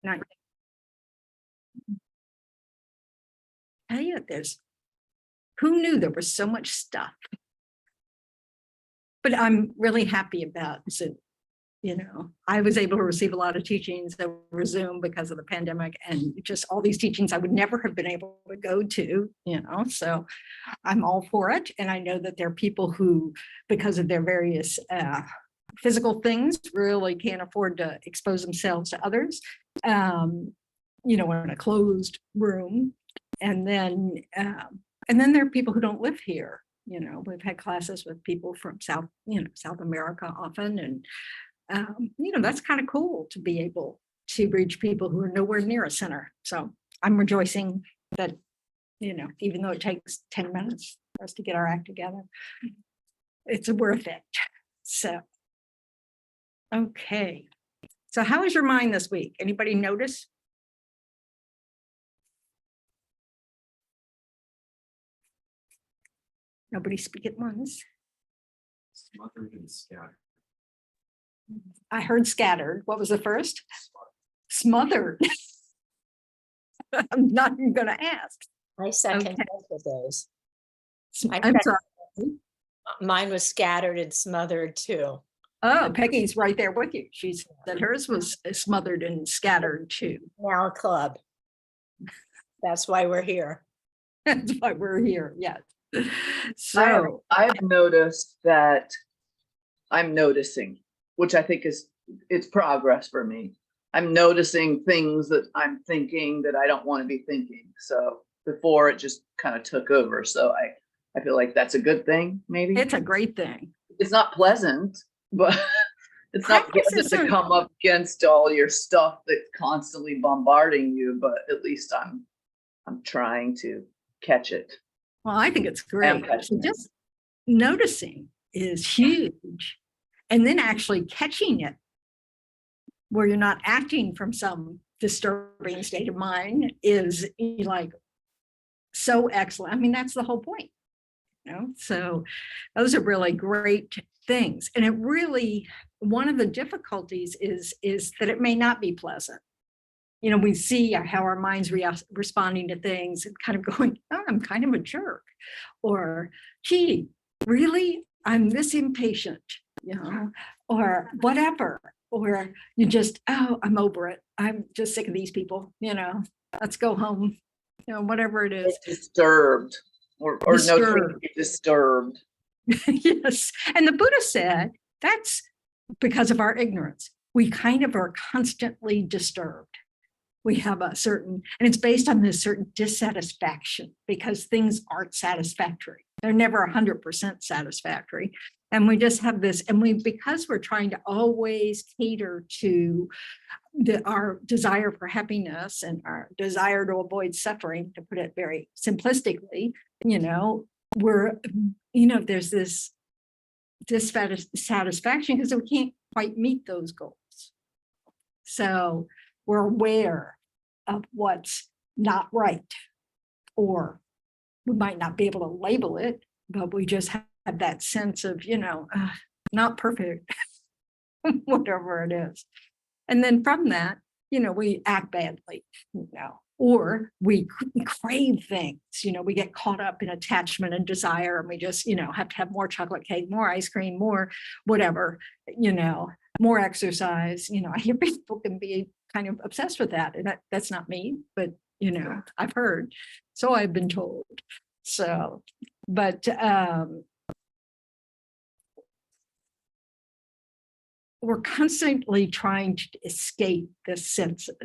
Not, tell you, who knew there was so much stuff? But I'm really happy about Zoom. I was able to receive a lot of teachings over Zoom because of the pandemic, and just all these teachings I would never have been able to go to, so I'm all for it. And I know that there are people who, because of their various physical things, really can't afford to expose themselves to others, in a closed room. And then there are people who don't live here. We've had classes with people from South America often, and that's kind of cool to be able to reach people who are nowhere near a center. So I'm rejoicing that, even though it takes 10 minutes for us to get our act together, it's worth it. So, okay. So how is your mind this week? Anybody notice? Nobody speak at once. Smothered and scattered. I heard scattered. What was the first? Smothered. I'm not even going to ask. I second both of those. I'm sorry. Mine was scattered and smothered too. Oh, Peggy's right there with you. She said hers was smothered and scattered too. Now a club. That's why we're here. That's why we're here. Yes. So I've noticed that I'm noticing, which I think it's progress for me. I'm noticing things that I'm thinking that I don't want to be thinking. So before it just kind of took over. So I feel like that's a good thing, maybe. it's a great thing. It's not pleasant, but it's not pleasant to come up against all your stuff that's constantly bombarding you, but at least I'm trying to catch it. Well, I think it's great. Just noticing is huge. And then actually catching it where you're not acting from some disturbing state of mind is like so excellent. I mean, that's the whole point. So those are really great things. And it really, one of the difficulties is that it may not be pleasant. We see how our mind's responding to things and kind of going, oh, I'm kind of a jerk. Or, gee, really? I'm this impatient, or whatever. Or you just, oh, I'm over it. I'm just sick of these people, let's go home, whatever it is. It's disturbed or Disturbed. No, disturbed. Yes. And the Buddha said that's because of our ignorance. We kind of are constantly disturbed. We have a certain, and it's based on this certain dissatisfaction because things aren't satisfactory. They're never 100% satisfactory. And we just have this, and because we're trying to always cater to our desire for happiness and our desire to avoid suffering, to put it very simplistically, there's this dissatisfaction because we can't quite meet those goals. So we're aware of what's not right, or we might not be able to label it, but we just have that sense of, not perfect, whatever it is. And then from that, we act badly, or we crave things, we get caught up in attachment and desire, and we just, have to have more chocolate cake, more ice cream, more whatever, more exercise. I hear people can be kind of obsessed with that, and that's not me, but I've heard, so I've been told. So, but we're constantly trying to escape this sense of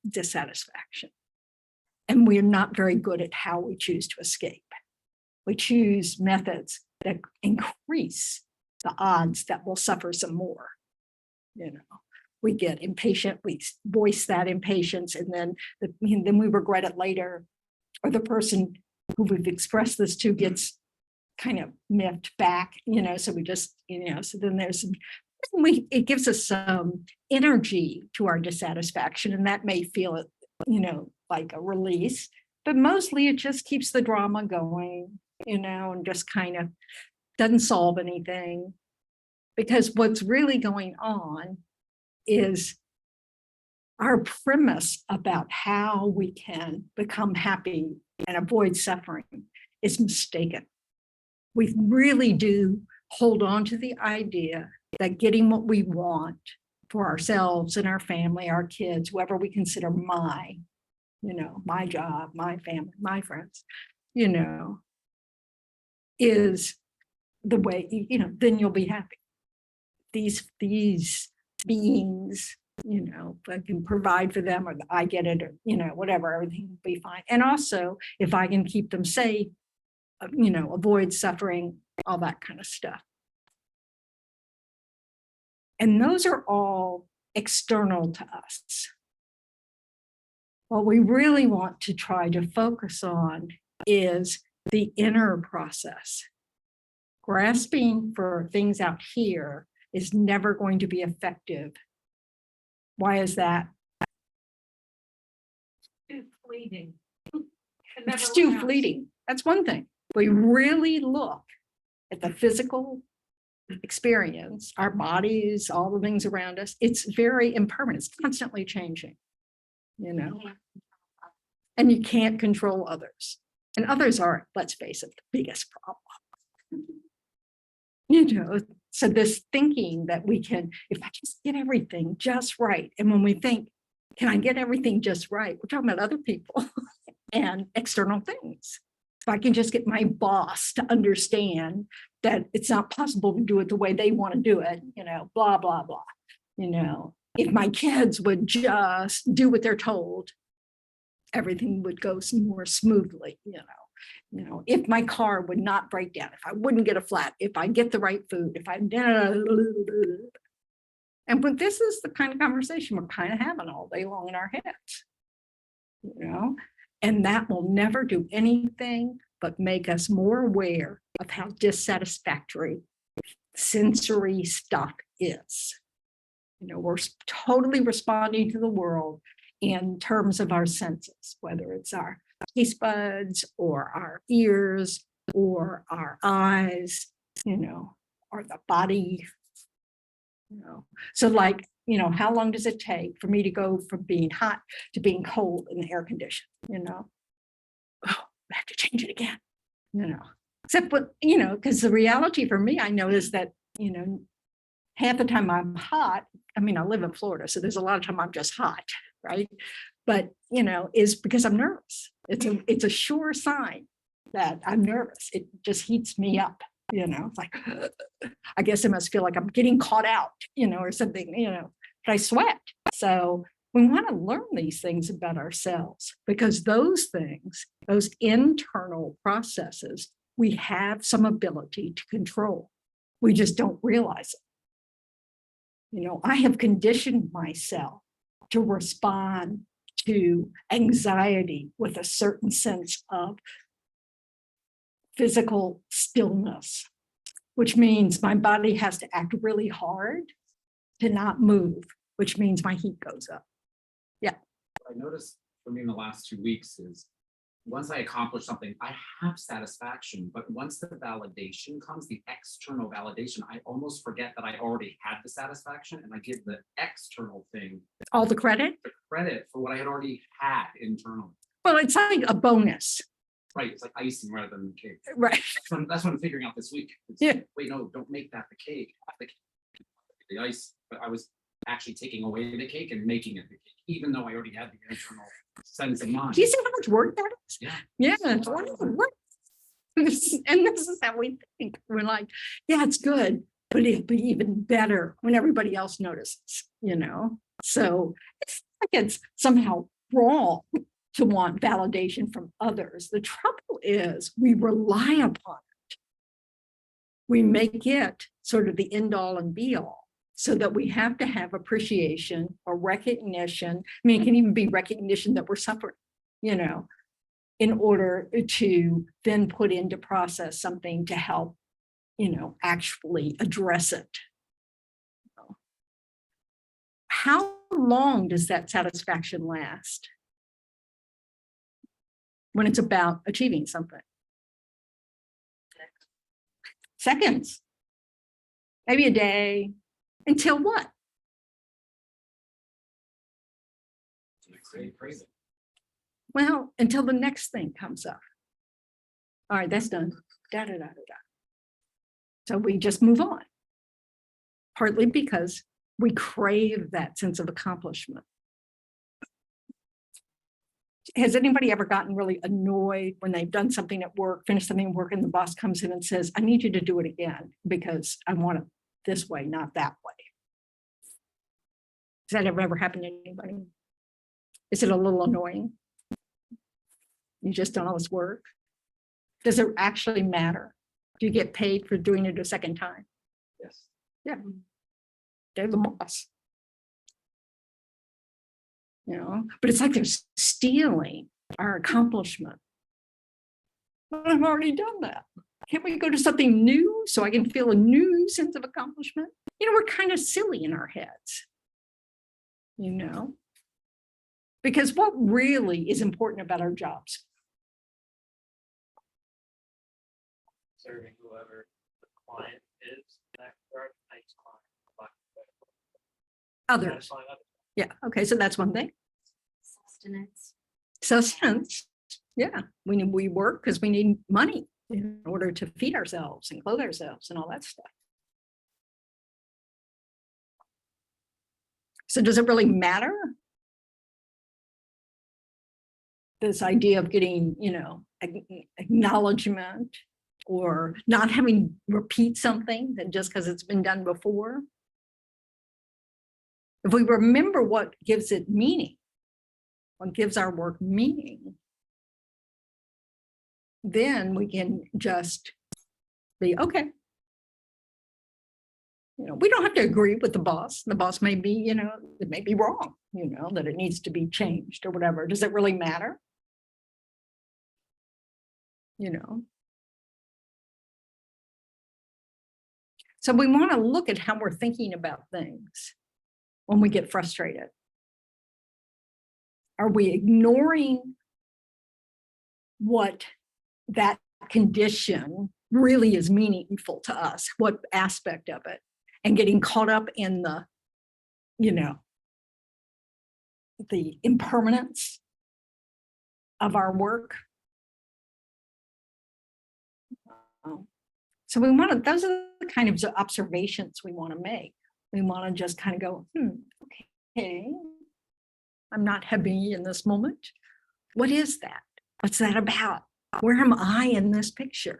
dissatisfaction, and we're not very good at how we choose to escape. We choose methods that increase the odds that we'll suffer some more. We get impatient, we voice that impatience, and then we regret it later, or the person who we've expressed this to gets kind of miffed back, so we just, so then it gives us some energy to our dissatisfaction, and that may feel, like a release, but mostly it just keeps the drama going, and just kind of doesn't solve anything, because what's really going on is our premise about how we can become happy and avoid suffering is mistaken. We really do hold on to the idea that getting what we want for ourselves and our family, our kids, whoever we consider my job, my family, my friends, is the way, then you'll be happy. These beings, if I can provide for them, or I get it, or, whatever, everything will be fine. And also, if I can keep them safe, avoid suffering, all that kind of stuff. And those are all external to us. What we really want to try to focus on is the inner process. Grasping for things out here is never going to be effective. Why is that? Too fleeting. It's too fleeting. That's one thing. We really look at the physical experience, our bodies, all the things around us. It's very impermanent. It's constantly changing, and you can't control others. And others are, let's face it, the biggest problem. So this thinking that we can, if I just get everything just right. And when we think, can I get everything just right? We're talking about other people and external things. If I can just get my boss to understand that it's not possible to do it the way they want to do it, blah, blah, blah. If my kids would just do what they're told, everything would go more smoothly, if my car would not break down, if I wouldn't get a flat, if I get the right food, if I, but this is the kind of conversation we're kind of having all day long in our heads, and that will never do anything but make us more aware of how dissatisfactory sensory stuff is. We're totally responding to the world in terms of our senses, whether it's our taste buds or our ears or our eyes, or the body, So like, how long does it take for me to go from being hot to being cold in the air condition, Oh, I have to change it again, except what, because the reality for me, I notice that, half the time I'm hot. I mean, I live in Florida, so there's a lot of time I'm just hot, right? But, is because I'm nervous. It's a sure sign that I'm nervous. It just heats me up, it's like, I guess I must feel like I'm getting caught out, or something, but I sweat. So we want to learn these things about ourselves, because those things, those internal processes, we have some ability to control. We just don't realize it. I have conditioned myself to respond to anxiety with a certain sense of physical stillness, which means my body has to act really hard to not move, which means my heat goes up. Yeah. What I noticed for me in the last 2 weeks is once I accomplish something, I have satisfaction, but once the validation comes, the external validation, I almost forget that I already had the satisfaction, and I give the external thing All the credit? the credit for what I had already had internally. Well, it's like a bonus. Right, it's like icing rather than the cake. Right. That's what I'm figuring out this week. Yeah. Wait, no, don't make that the cake. The ice, but I was actually taking away the cake and making it the cake, even though I already had the internal sense of mind. Do you see how much work that is? Yeah. Yeah, it's a lot of work. And this is how we think. We're like, yeah, it's good, but it'll be even better when everybody else notices, So it's like it's somehow wrong to want validation from others. The trouble is we rely upon it. We make it sort of the end all and be all, so that we have to have appreciation or recognition. I mean, it can even be recognition that we're suffering, in order to then put into process something to help, actually address it. How long does that satisfaction last when it's about achieving something? Seconds, maybe a day. Until what? Crazy. Well, until the next thing comes up. All right, that's done. Da, da, da, da, da. So we just move on. Partly because we crave that sense of accomplishment. Has anybody ever gotten really annoyed when they've done something at work, finished something at work, and the boss comes in and says, I need you to do it again because I want it this way, not that way? Has that ever happened to anybody? Is it a little annoying? You just done all this work? Does it actually matter? Do you get paid for doing it a second time? Yes. Yeah. They're the boss. You know, but it's like they're stealing our accomplishment. But I've already done that. Can't we go to something new so I can feel a new sense of accomplishment? You know, we're kind of silly in our heads. You know, because what really is important about our jobs? Serving whoever the client is, that regard, nice client. Others. Satisfying others. Yeah. Okay. So that's one thing. Sustenance. Sustenance. Yeah. We work because we need money in order to feed ourselves and clothe ourselves and all that stuff. So does it really matter? This idea of getting, you know, acknowledgement or not having repeat something that just because it's been done before. If we remember what gives it meaning, what gives our work meaning, then we can just be okay. You know, we don't have to agree with the boss. The boss may be, you know, it may be wrong, you know, that it needs to be changed or whatever. Does it really matter? You know. So we want to look at how we're thinking about things when we get frustrated. Are we ignoring what that condition really is meaningful to us? What aspect of it? And getting caught up in the, you know, the impermanence of our work. So we want to, those are the kind of observations we want to make. We want to just kind of go, okay, I'm not happy in this moment. What is that? What's that about? Where am I in this picture?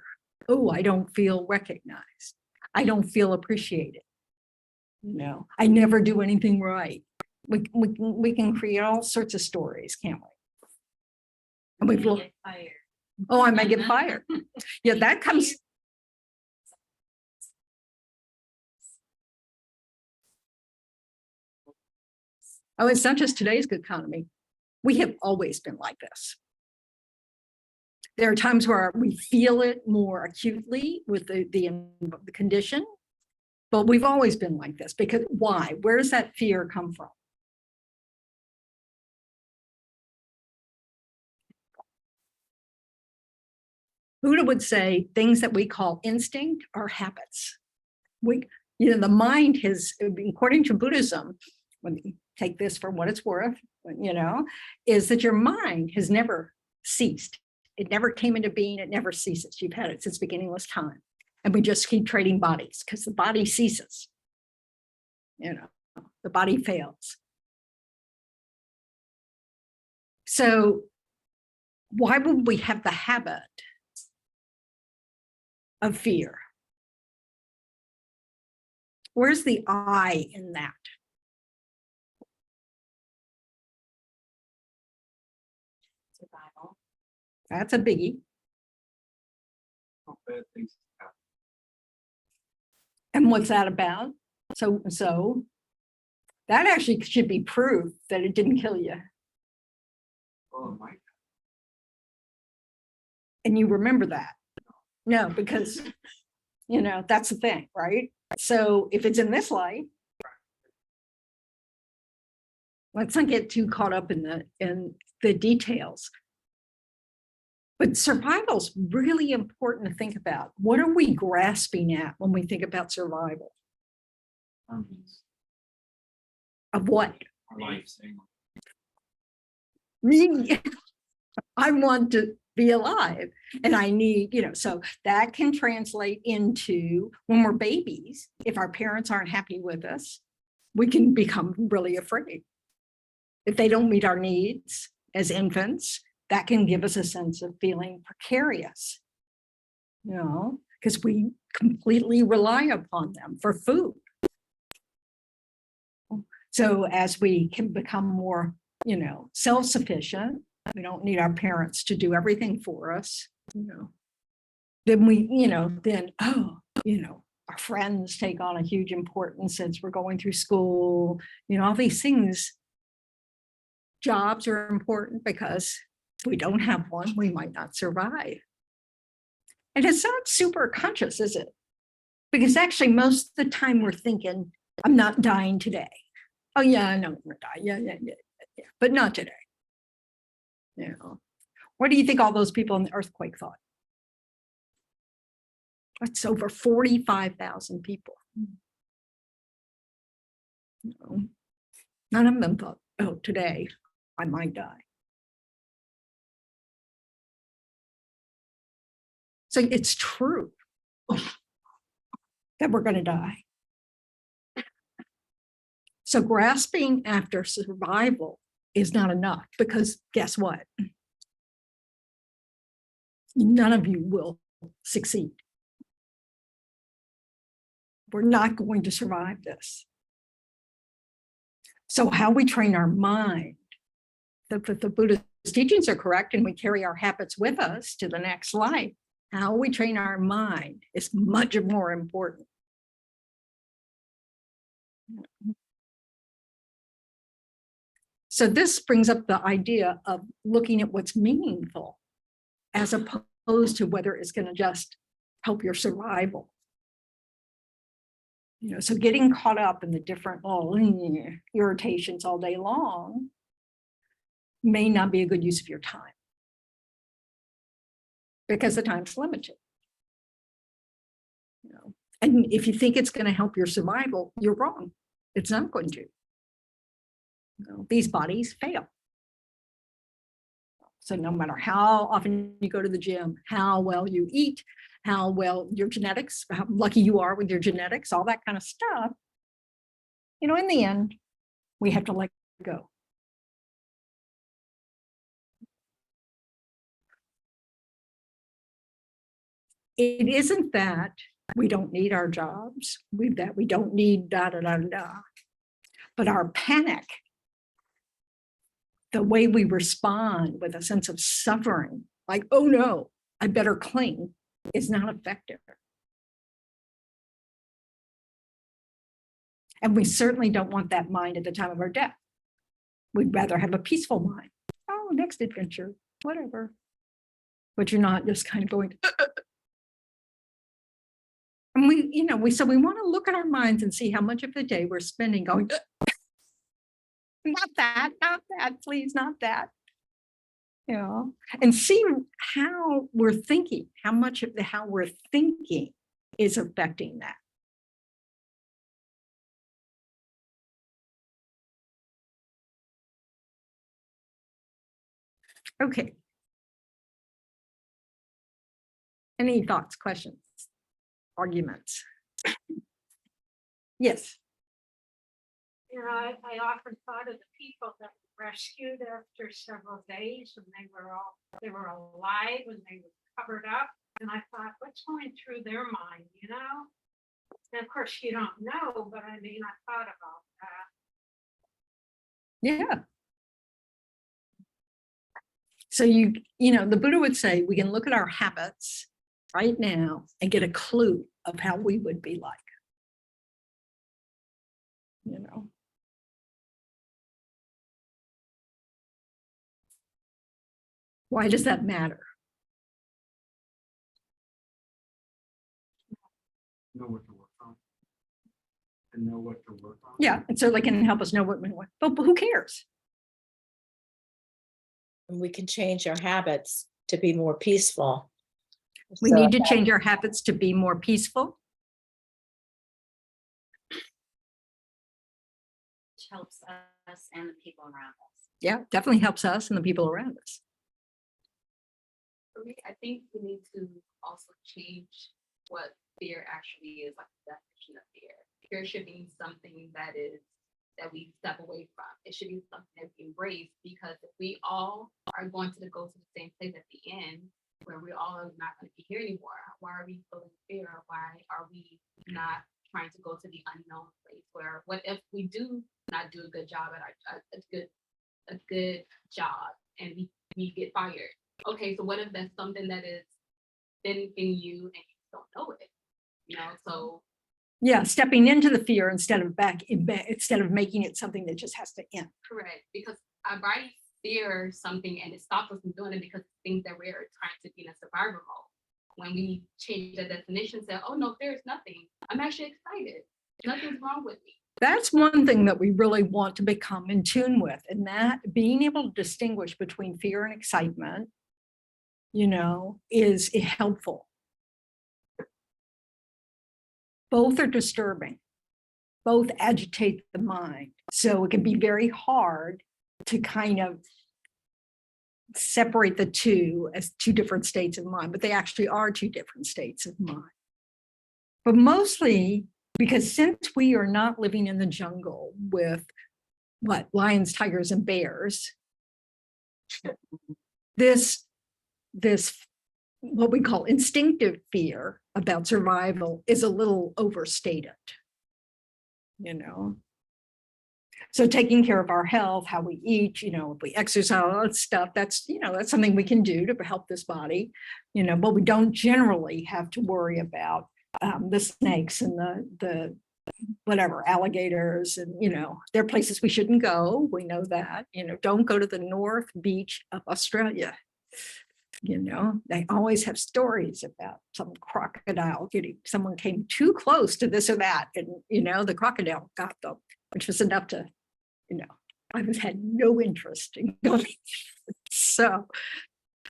Oh, I don't feel recognized. I don't feel appreciated. You know, I never do anything right. We can create all sorts of stories, can't we? And we've Get fired. oh, I may get fired. Yeah, that comes. Oh, it's not just today's economy. We have always been like this. There are times where we feel it more acutely with the condition, but we've always been like this because why? Where does that fear come from? Buddha would say things that we call instinct are habits. You know, the mind has, according to Buddhism, when you take this for what it's worth, you know, is that your mind has never ceased. It never came into being. It never ceases. You've had it since beginningless time. And we just keep trading bodies because the body ceases. You know, the body fails. So why would we have the habit of fear? Where's the I in that? Survival. That's a biggie. Bad things happen. And what's that about? So that actually should be proof that it didn't kill you. Oh, my. And you remember that. No, because, you know, that's the thing, right? So if it's in this light, let's not get too caught up in the details. But survival's really important to think about. What are we grasping at when we think about survival? Permanence. Of what? Our life. Saying Me, I want to be alive and I need, so that can translate into when we're babies, if our parents aren't happy with us, we can become really afraid. If they don't meet our needs as infants, that can give us a sense of feeling precarious, because we completely rely upon them for food. So as we can become more, self-sufficient, we don't need our parents to do everything for us, then we, our friends take on a huge importance as we're going through school, all these things. Jobs are important because if we don't have one, we might not survive. And it's not super conscious, is it? Because actually most of the time we're thinking, I'm not dying today. Oh yeah, I know I'm gonna die. Yeah, but not today. What do you think all those people in the earthquake thought? That's over 45,000 people. None of them thought, oh, today I might die. So it's true that we're going to die. So grasping after survival is not enough, because guess what? None of you will succeed. We're not going to survive this. So how we train our mind, the Buddha's teachings are correct, and we carry our habits with us to the next life. How we train our mind is much more important. So this brings up the idea of looking at what's meaningful as opposed to whether it's going to just help your survival. So getting caught up in the different irritations all day long may not be a good use of your time, because the time's limited. And if you think it's going to help your survival, you're wrong. It's not going to. These bodies fail. So no matter how often you go to the gym, how well you eat, how well your genetics, how lucky you are with your genetics, all that kind of stuff, in the end, we have to let go. It isn't that we don't need our jobs, that we don't need but our panic, the way we respond with a sense of suffering, like, oh no, I better cling, is not effective. And we certainly don't want that mind at the time of our death. We'd rather have a peaceful mind. Oh, next adventure, whatever. But you're not just kind of going, and so we want to look at our minds and see how much of the day we're spending going, not that, please, not that. And see how we're thinking, how much of how we're thinking is affecting that. Okay. Any thoughts, questions, arguments? Yes. I often thought of the people that were rescued after several days, and they were alive and they were covered up. And I thought, what's going through their mind, And of course you don't know, but I mean, I thought about that. Yeah. So the Buddha would say we can look at our habits right now and get a clue of how we would be like. Why does that matter? Know what to work on. And know what to work on. Yeah, it certainly can help us know what we want, but who cares? And we can change our habits to be more peaceful. We need to change our habits to be more peaceful. Which helps us and the people around us. Yeah, definitely helps us and the people around us. For me, I think we need to also change what fear actually is, like the definition of fear. Fear should be something that we step away from. It should be something that we embrace, because if we all are going to go to the same place at the end, where we all are not going to be here anymore, why are we feeling fear? Why are we not trying to go to the unknown place? Where what if we do not do a good job at a good job and we get fired? Okay, so what if that's something that is benefiting you and you don't know it? So Yeah, stepping into the fear instead of instead of making it something that just has to end. correct, because our body fears something and it stops us from doing it because it thinks that we're trying to be in a survival mode. When we change the definition, say, oh no, fear is nothing. I'm actually excited. Nothing's wrong with me. That's one thing that we really want to become in tune with, and that being able to distinguish between fear and excitement, is helpful. Both are disturbing. Both agitate the mind. So it can be very hard to kind of separate the two as two different states of mind, but they actually are two different states of mind. But mostly because since we are not living in the jungle with lions, tigers, and bears, this what we call instinctive fear about survival is a little overstated. So taking care of our health, how we eat, if we exercise, all that stuff, that's something we can do to help this body, but we don't generally have to worry about the snakes and the whatever alligators, and there are places we shouldn't go. We know that. Don't go to the North Beach of Australia. They always have stories about some crocodile someone came too close to this or that, and the crocodile got them, which was enough to, I had no interest in going. So,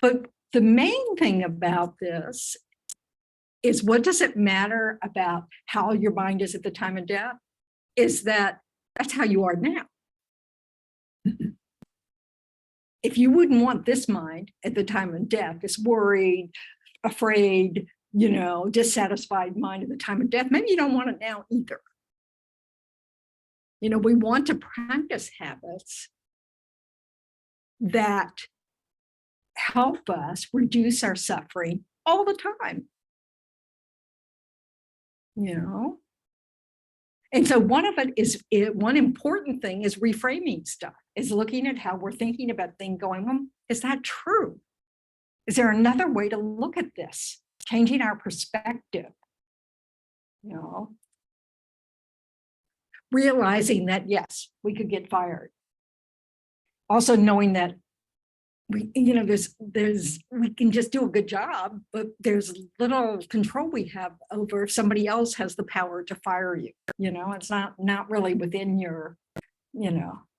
but the main thing about this is, what does it matter about how your mind is at the time of death? Is that's how you are now. If you wouldn't want this mind at the time of death, this worried, afraid, dissatisfied mind at the time of death, maybe you don't want it now either. We want to practice habits that help us reduce our suffering all the time. And so one important thing is reframing stuff, is looking at how we're thinking about things, going, well, is that true? Is there another way to look at this? Changing our perspective, realizing that, yes, we could get fired. Also knowing that we can just do a good job, but there's little control we have over if somebody else has the power to fire you. It's not really within your,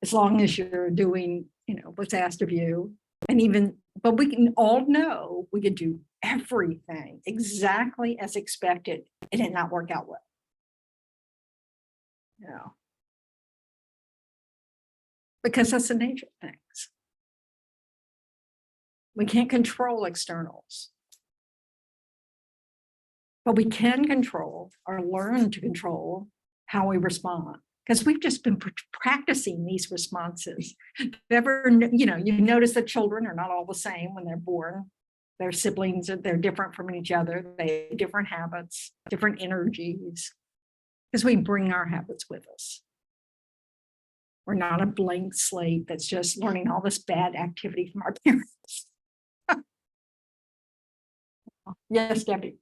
as long as you're doing, what's asked of you. But we can all know we could do everything exactly as expected and it not work out well. Because that's the nature of things. We can't control externals, but we can control or learn to control how we respond, because we've just been practicing these responses. You notice that children are not all the same when they're born. Their siblings, they're different from each other. They have different habits, different energies, because we bring our habits with us. We're not a blank slate that's just learning all this bad activity from our parents. Yes, Debbie.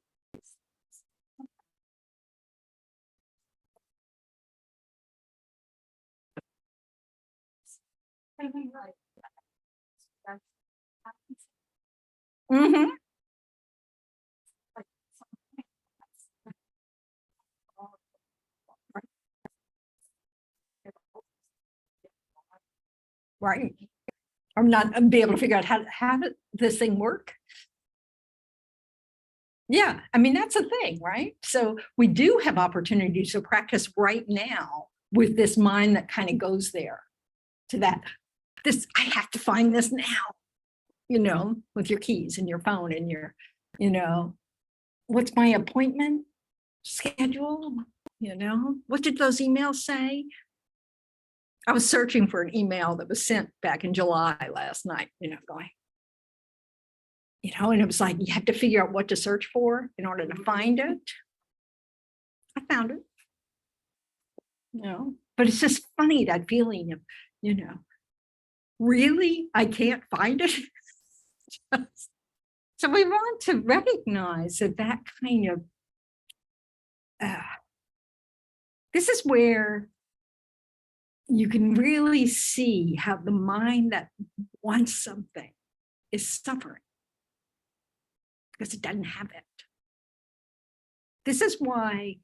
Mm-hmm. Right. I'm not be able to figure out how did this thing work. Yeah, I mean, that's the thing, right? So we do have opportunities to practice right now with this mind that kind of goes there to that this, I have to find this now, you know, with your keys and your phone and your, you know, what's my appointment schedule? You know, what did those emails say? I was searching for an email that was sent back in July last night, you know, going, you know, and it was like, you have to figure out what to search for in order to find it. I found it. You know, but it's just funny, that feeling of, you know, really, I can't find it. So we want to recognize that that kind of, this is where you can really see how the mind that wants something is suffering because it doesn't have it. This is why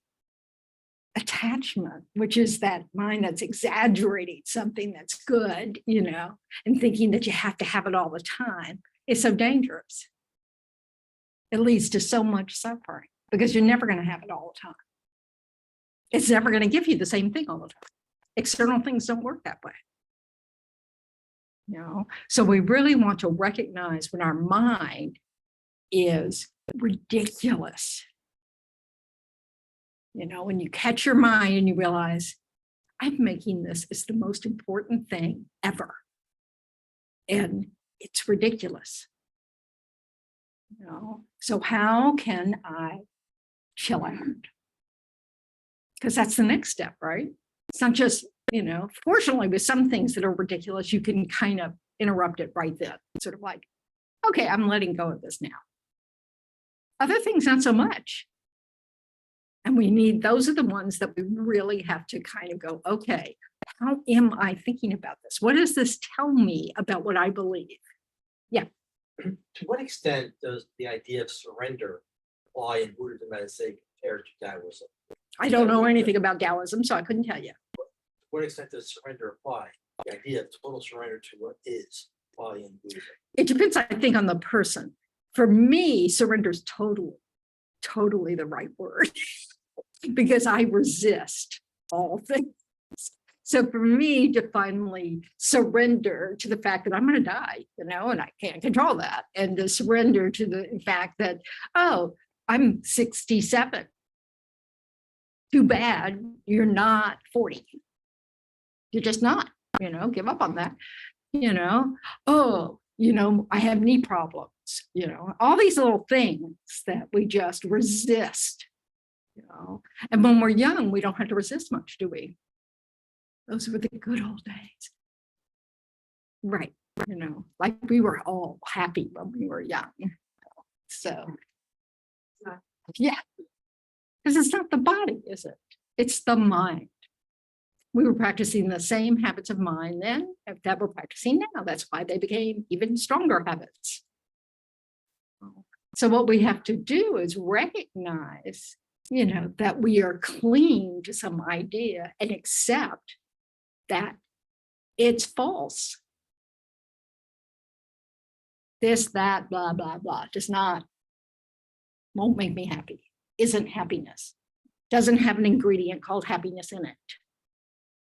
attachment, which is that mind that's exaggerating something that's good, you know, and thinking that you have to have it all the time, is so dangerous. It leads to so much suffering because you're never going to have it all the time. It's never going to give you the same thing all the time. External things don't work that way. You know, so we really want to recognize when our mind is ridiculous. You know, when you catch your mind and you realize, I'm making this is the most important thing ever. And it's ridiculous. You know, so how can I chill out? Because that's the next step, right? It's not just, you know, fortunately with some things that are ridiculous, you can kind of interrupt it right then. Sort of like, okay, I'm letting go of this now. Other things, not so much. And we need, those are the ones that we really have to kind of go, okay, how am I thinking about this? What does this tell me about what I believe? Yeah. To what extent does the idea of surrender apply in Buddhism as say compared to Taoism? I don't know anything about Taoism, so I couldn't tell you. To what extent does surrender apply? The idea of total surrender to what is apply in Buddhism? It depends, I think, on the person. For me, surrender is totally the right word because I resist all things. So for me to finally surrender to the fact that I'm going to die, you know, and I can't control that, and to surrender to the fact that, oh, I'm 67. Too bad you're not 40. You're just not, you know, give up on that, you know, oh, you know, I have knee problems, you know, all these little things that we just resist, you know, and when we're young, we don't have to resist much, do we? Those were the good old days. Right, you know, like we were all happy when we were young. So, yeah, because it's not the body, is it? It's the mind. We were practicing the same habits of mind then that we're practicing now. That's why they became even stronger habits. So what we have to do is recognize, you know, that we are clinging to some idea and accept that it's false. This, that, blah, blah, blah, does not, won't make me happy, isn't happiness, doesn't have an ingredient called happiness in it.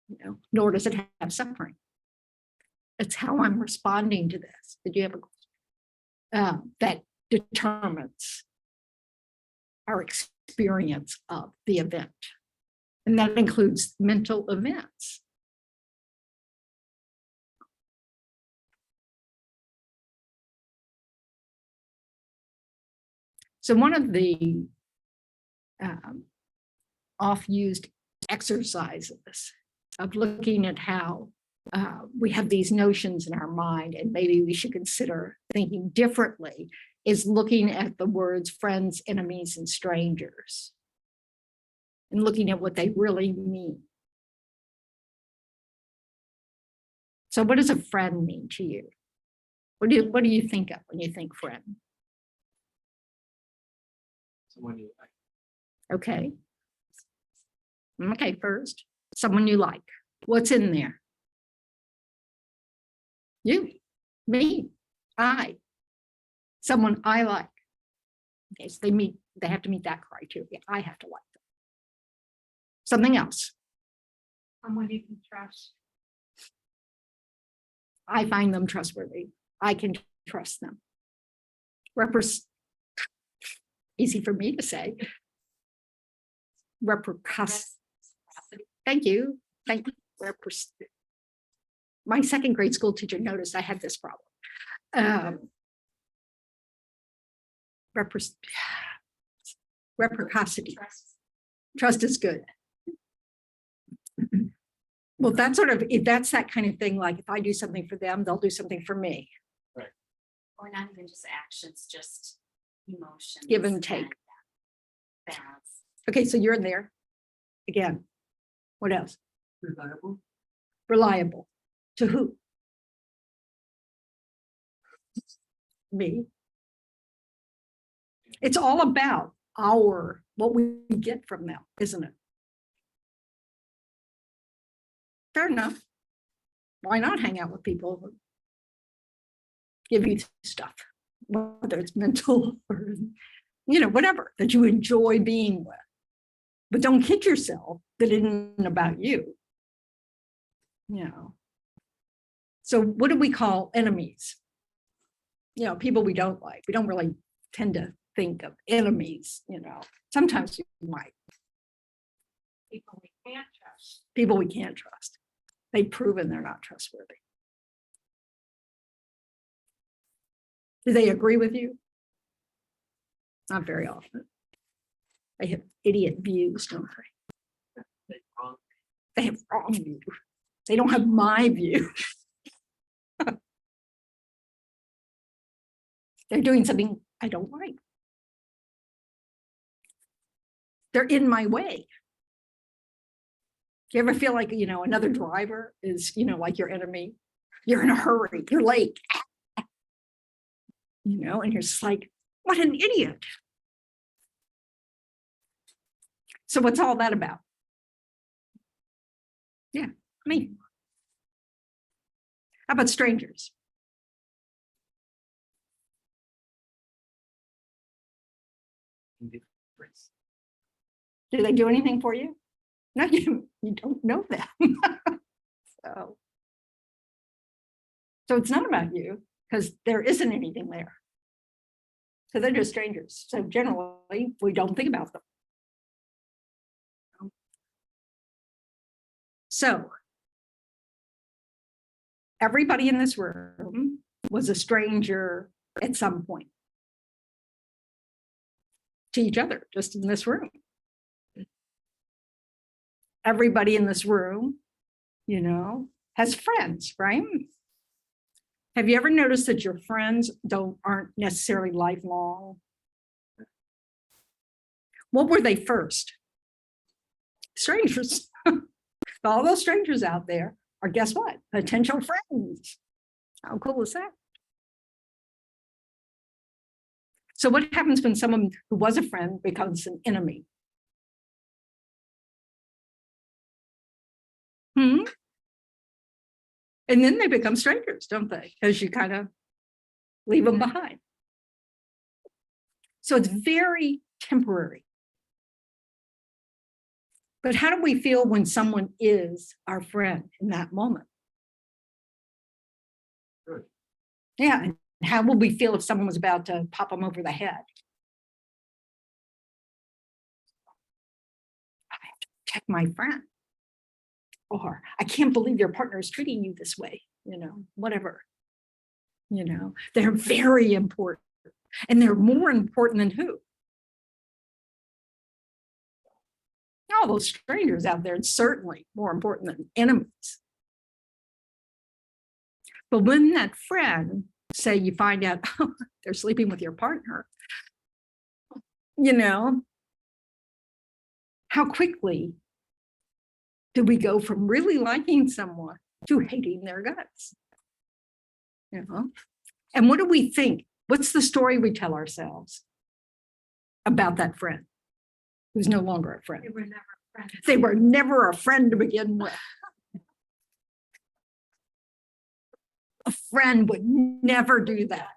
You know, nor does it have suffering. It's how I'm responding to this. Did you have a question? That determines our experience of the event. And that includes mental events. So one of the oft-used exercises of looking at how we have these notions in our mind and maybe we should consider thinking differently is looking at the words friends, enemies, and strangers and looking at what they really mean. So what does a friend mean to you? What do you think of when you think friend? Someone you like. Okay. Okay, first, someone you like. What's in there? You, me, I, someone I like. Okay, so they have to meet that criteria. I have to like them. Something else. Someone you can trust. I find them trustworthy. I can trust them. Easy for me to say. Thank you. Thank you. My second grade school teacher noticed I had this problem. Reciprocity. Trust is good. Well, that's sort of, if that's that kind of thing, like if I do something for them, they'll do something for me. Or not even just actions, just emotions. Give and take. Okay, so you're in there. Again, what else? Reliable. Reliable. To who? Me. It's all about what we get from them, isn't it? Fair enough. Why not hang out with people who give you stuff, whether it's mental or, whatever, that you enjoy being with. But don't kid yourself that it isn't about you. So what do we call enemies? People we don't like. We don't really tend to think of enemies, Sometimes you might. People we can't trust. People we can't trust. They've proven they're not trustworthy. Do they agree with you? Not very often. They have idiot views, don't they? They have wrong views. They don't have my view. They're doing something I don't like. They're in my way. Do you ever feel like, another driver is, like your enemy? You're in a hurry, you're late. And you're just like, what an idiot. So what's all that about? Yeah, me. How about strangers? Do they do anything for you? No, you don't know them. So it's not about you because there isn't anything there. So they're just strangers. So generally, we don't think about them. So everybody in this room was a stranger at some point to each other, just in this room. Everybody in this room, has friends, right? Have you ever noticed that your friends aren't necessarily lifelong? What were they first? Strangers. All those strangers out there are, guess what? Potential friends. How cool is that? So what happens when someone who was a friend becomes an enemy? And then they become strangers, don't they? Because you kind of leave them behind. So it's very temporary. But how do we feel when someone is our friend in that moment? Good. Yeah. And how will we feel if someone was about to pop them over the head? I have to protect my friend. Or I can't believe your partner is treating you this way, whatever. They're very important. And they're more important than who? All those strangers out there, it's certainly more important than enemies. But when that friend, say you find out they're sleeping with your partner, how quickly do we go from really liking someone to hating their guts? And what do we think? What's the story we tell ourselves about that friend who's no longer a friend? They were never friends. They were never a friend to begin with. A friend would never do that.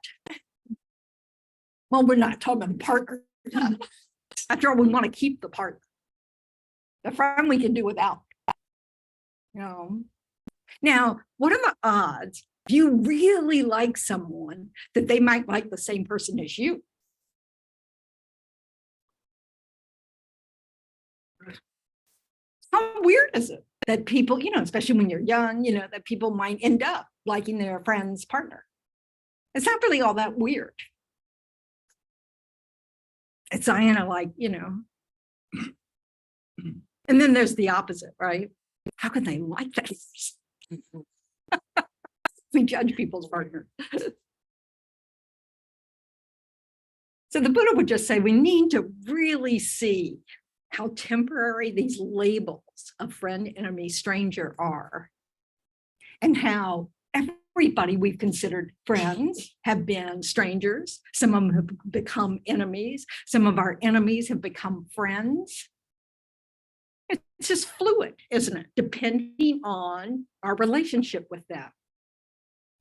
Well, we're not talking about a partner. After all, we want to keep the partner. The friend we can do without. Now, what are the odds If you really like someone, that they might like the same person as you. How weird is it that people, especially when you're young, that people might end up liking their friend's partner? It's not really all that weird. It's like, and then there's the opposite, right? How can they like that? We judge people's partner. So the Buddha would just say, we need to really see how temporary these labels of friend, enemy, stranger are, and how everybody we've considered friends have been strangers. Some of them have become enemies. Some of our enemies have become friends. It's just fluid, isn't it? Depending on our relationship with them.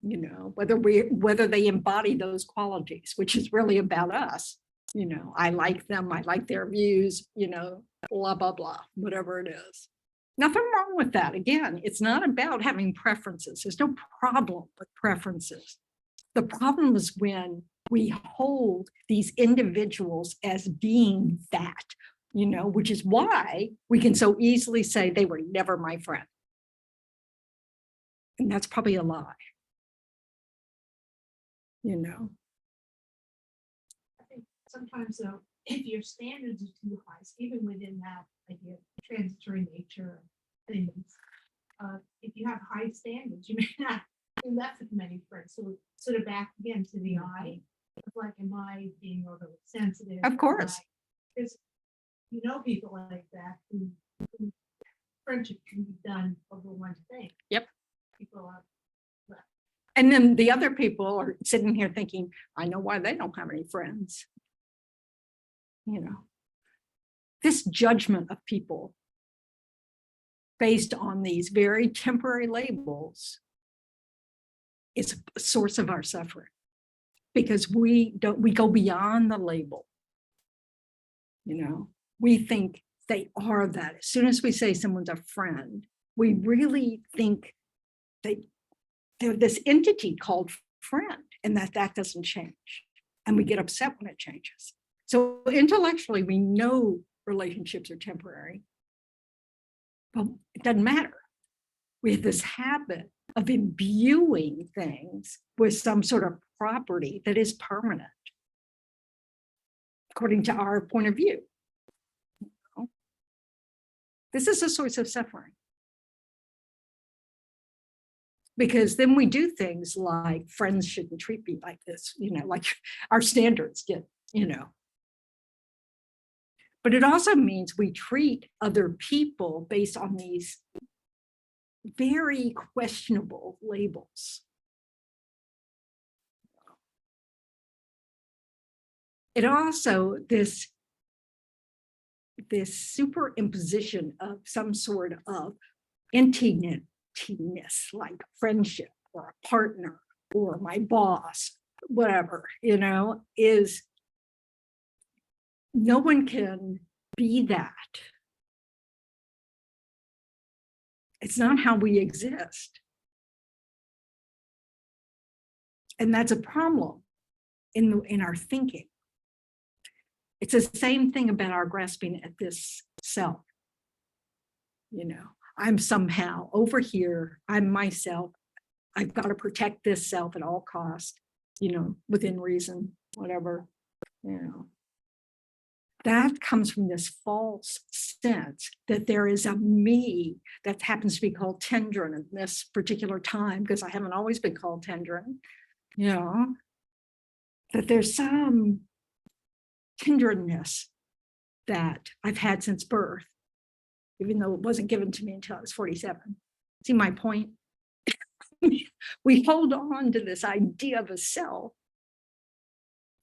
Whether they embody those qualities, which is really about us. I like them, I like their views, blah, blah, blah, whatever it is. Nothing wrong with that. Again, it's not about having preferences. There's no problem with preferences. The problem is when we hold these individuals as being that, which is why we can so easily say they were never my friend. And that's probably a lie. I think sometimes though, if your standards are too high, even within that idea of transitory nature of things, if you have high standards, you may not be left with many friends. So sort of back again to the eye, of like, am I being overly sensitive? Of course. Because people like that who friendship can be done over one thing. Yep. People are. And then the other people are sitting here thinking, I know why they don't have any friends. This judgment of people based on these very temporary labels is a source of our suffering, because we go beyond the label. We think they are that. As soon as we say someone's a friend, we really think they're this entity called friend, and that doesn't change. And we get upset when it changes. So intellectually, we know relationships are temporary, but it doesn't matter. We have this habit of imbuing things with some sort of property that is permanent, according to our point of view. This is a source of suffering. Because then we do things like friends shouldn't treat me like this, like our standards get, But it also means we treat other people based on these very questionable labels. It also, this superimposition of some sort of entity, like friendship or a partner or my boss, whatever, is no one can be that. It's not how we exist. And that's a problem in our thinking. It's the same thing about our grasping at this self. I'm somehow over here, I'm myself. I've got to protect this self at all costs, within reason, whatever, That comes from this false sense that there is a me that happens to be called Tendron in this particular time, because I haven't always been called Tendron, that there's some tenderness that I've had since birth, even though it wasn't given to me until I was 47. See my point? We hold on to this idea of a self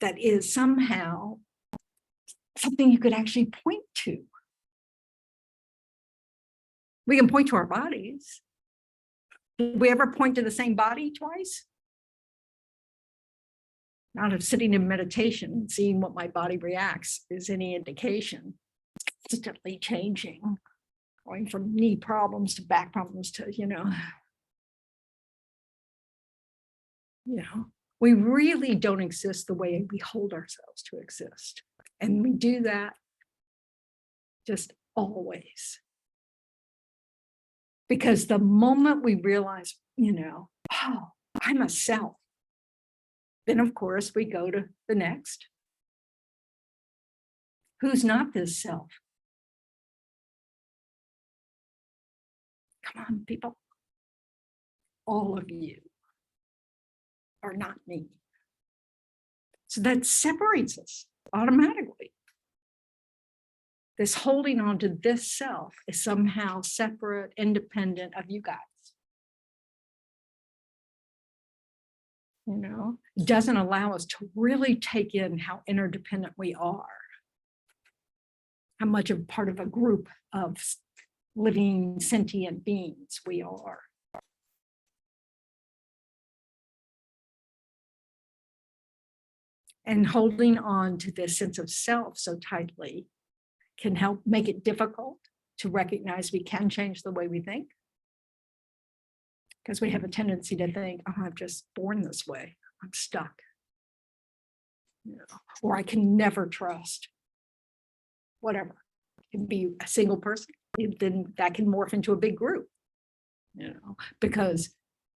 that is somehow something you could actually point to. We can point to our bodies. Did we ever point to the same body twice? Not if sitting in meditation and seeing what my body reacts is any indication. It's constantly changing, going from knee problems to back problems to, We really don't exist the way we hold ourselves to exist. And we do that just always. Because the moment we realize, oh, I'm a self, then of course we go to the next. Who's not this self? Come on, people. All of you are not me. So that separates us automatically. This holding on to this self is somehow separate, independent of you guys. It doesn't allow us to really take in how interdependent we are. How much of part of a group of living sentient beings we are. And holding on to this sense of self so tightly can help make it difficult to recognize we can change the way we think. Because we have a tendency to think, oh, I'm just born this way. I'm stuck. Or I can never trust. Whatever. It can be a single person. Then that can morph into a big group. Because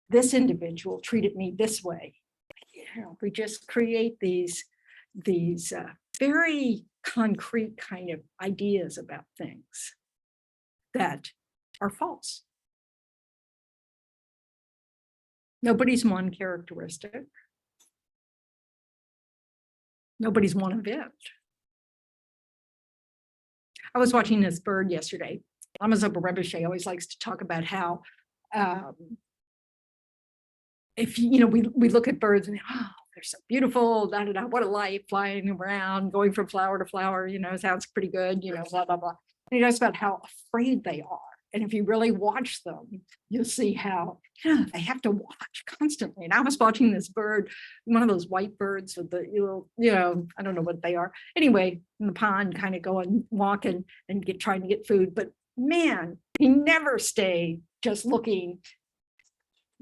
this individual treated me this way. We just create these very concrete kind of ideas about things that are false. Nobody's one characteristic. Nobody's one event. I was watching this bird yesterday. Amazoba Rebushe always likes to talk about how if we look at birds and oh, they're so beautiful, da, da, da, what a life, flying around, going from flower to flower, sounds pretty good, blah, blah, blah. And he talks about how afraid they are. And if you really watch them, you'll see how they have to watch constantly. And I was watching this bird, one of those white birds with the I don't know what they are. Anyway, in the pond, kind of going walking and trying to get food. But man, he never stayed just looking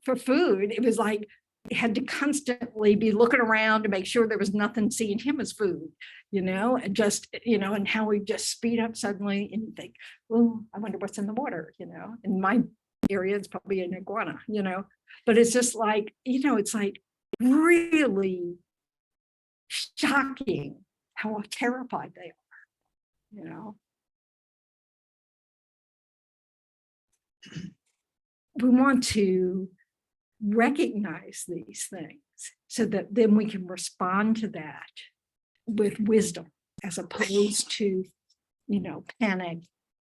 for food. It was like he had to constantly be looking around to make sure there was nothing seeing him as food, and just, and how we just speed up suddenly and you think, well, I wonder what's in the water, in my area, it's probably an iguana, but it's just like, it's like really shocking how terrified they are, We want to recognize these things so that then we can respond to that with wisdom, as opposed to, panic,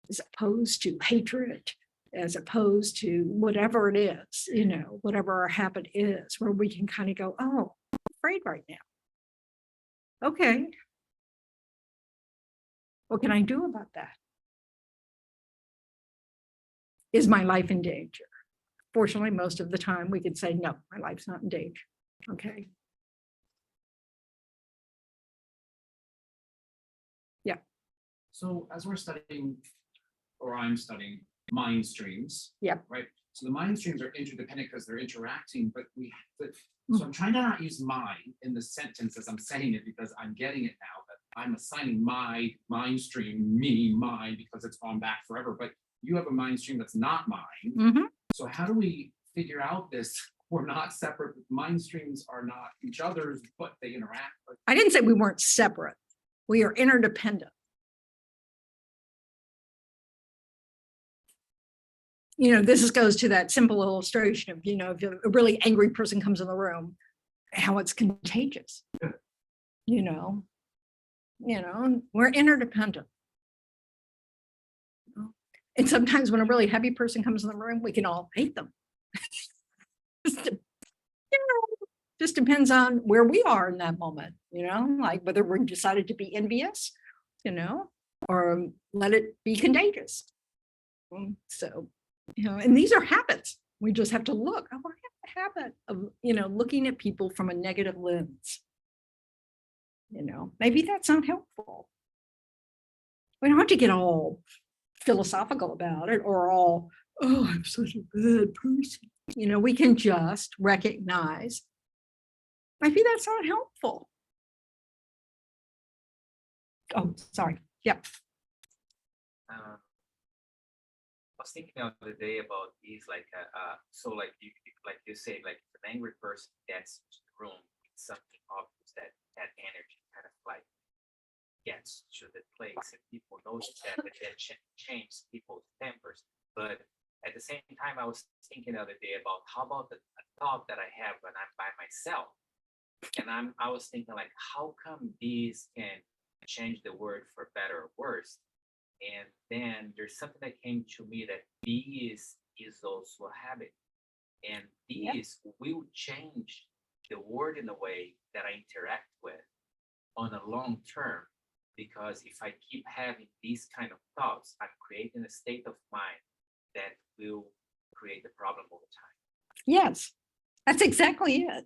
as opposed to hatred, as opposed to whatever it is, whatever our habit is, where we can kind of go, oh, I'm afraid right now. Okay. What can I do about that? Is my life in danger? Fortunately, most of the time we could say, no, my life's not in danger. Okay. Yeah. So as we're studying, or I'm studying mind streams. Yeah. Right. So the mind streams are interdependent because they're interacting, but we have to, so I'm trying to not use mine in the sentence as I'm saying it, because I'm getting it now, that I'm assigning my mind stream, mine, because it's gone back forever. But you have a mind stream that's not mine. Mm-hmm. So how do we figure out this? We're not separate. Mind streams are not each other's, but they interact. I didn't say we weren't separate. We are interdependent. This goes to that simple illustration of, if a really angry person comes in the room, how it's contagious. We're interdependent. And sometimes when a really heavy person comes in the room, we can all hate them. Just depends on where we are in that moment, like whether we're decided to be envious, or let it be contagious. So, and these are habits. We just have to look. Oh, I have the habit of, looking at people from a negative lens. Maybe that's not helpful. We don't have to get all philosophical about it or all, oh, I'm such a bad person. We can just recognize maybe that's not helpful. Oh, sorry. Yep. I was thinking the other day about these, like, so like you say, like if an angry person gets to the room, it's something obvious that energy kind of like gets to the place, and people notice that, but then change people's tempers. But at the same time, I was thinking the other day about how about a thought that I have when I'm by myself, and I was thinking like, how come these can change the word for better or worse? And then there's something that came to me that these is also a habit. And these will change the word in a way that I interact with on a long term. Because if I keep having these kind of thoughts, I'm creating a state of mind that will create the problem over time. Yes, that's exactly it.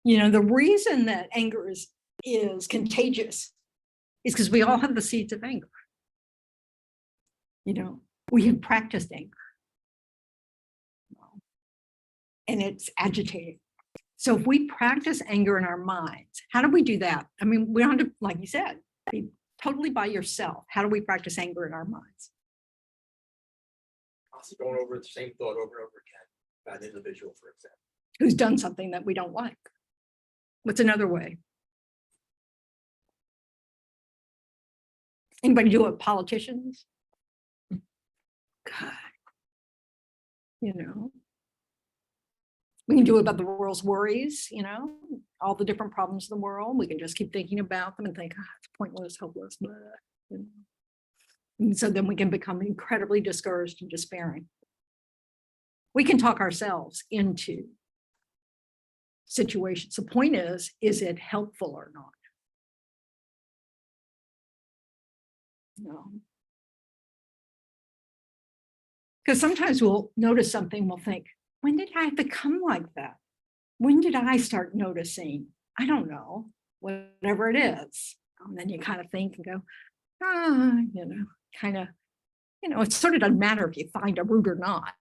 You know, the reason that anger is contagious is because we all have the seeds of anger. You know, we have practiced anger. And it's agitating. So if we practice anger in our minds, how do we do that? I mean, we don't have to, like you said, be totally by yourself. How do we practice anger in our minds? Also going over the same thought over and over again about an individual, for example. Who's done something that we don't like? What's another way? Anybody do it with politicians? God, you know, we can do it about the world's worries, you know, all the different problems in the world. We can just keep thinking about them and think, it's pointless, hopeless, blah, you know. And so then we can become incredibly discouraged and despairing. We can talk ourselves into situations. The point is it helpful or not? No. Because sometimes we'll notice something, we'll think, when did I become like that? When did I start noticing? I don't know, whatever it is. And then you kind of think and go, you know, kind of, you know, it sort of doesn't matter if you find a root or not.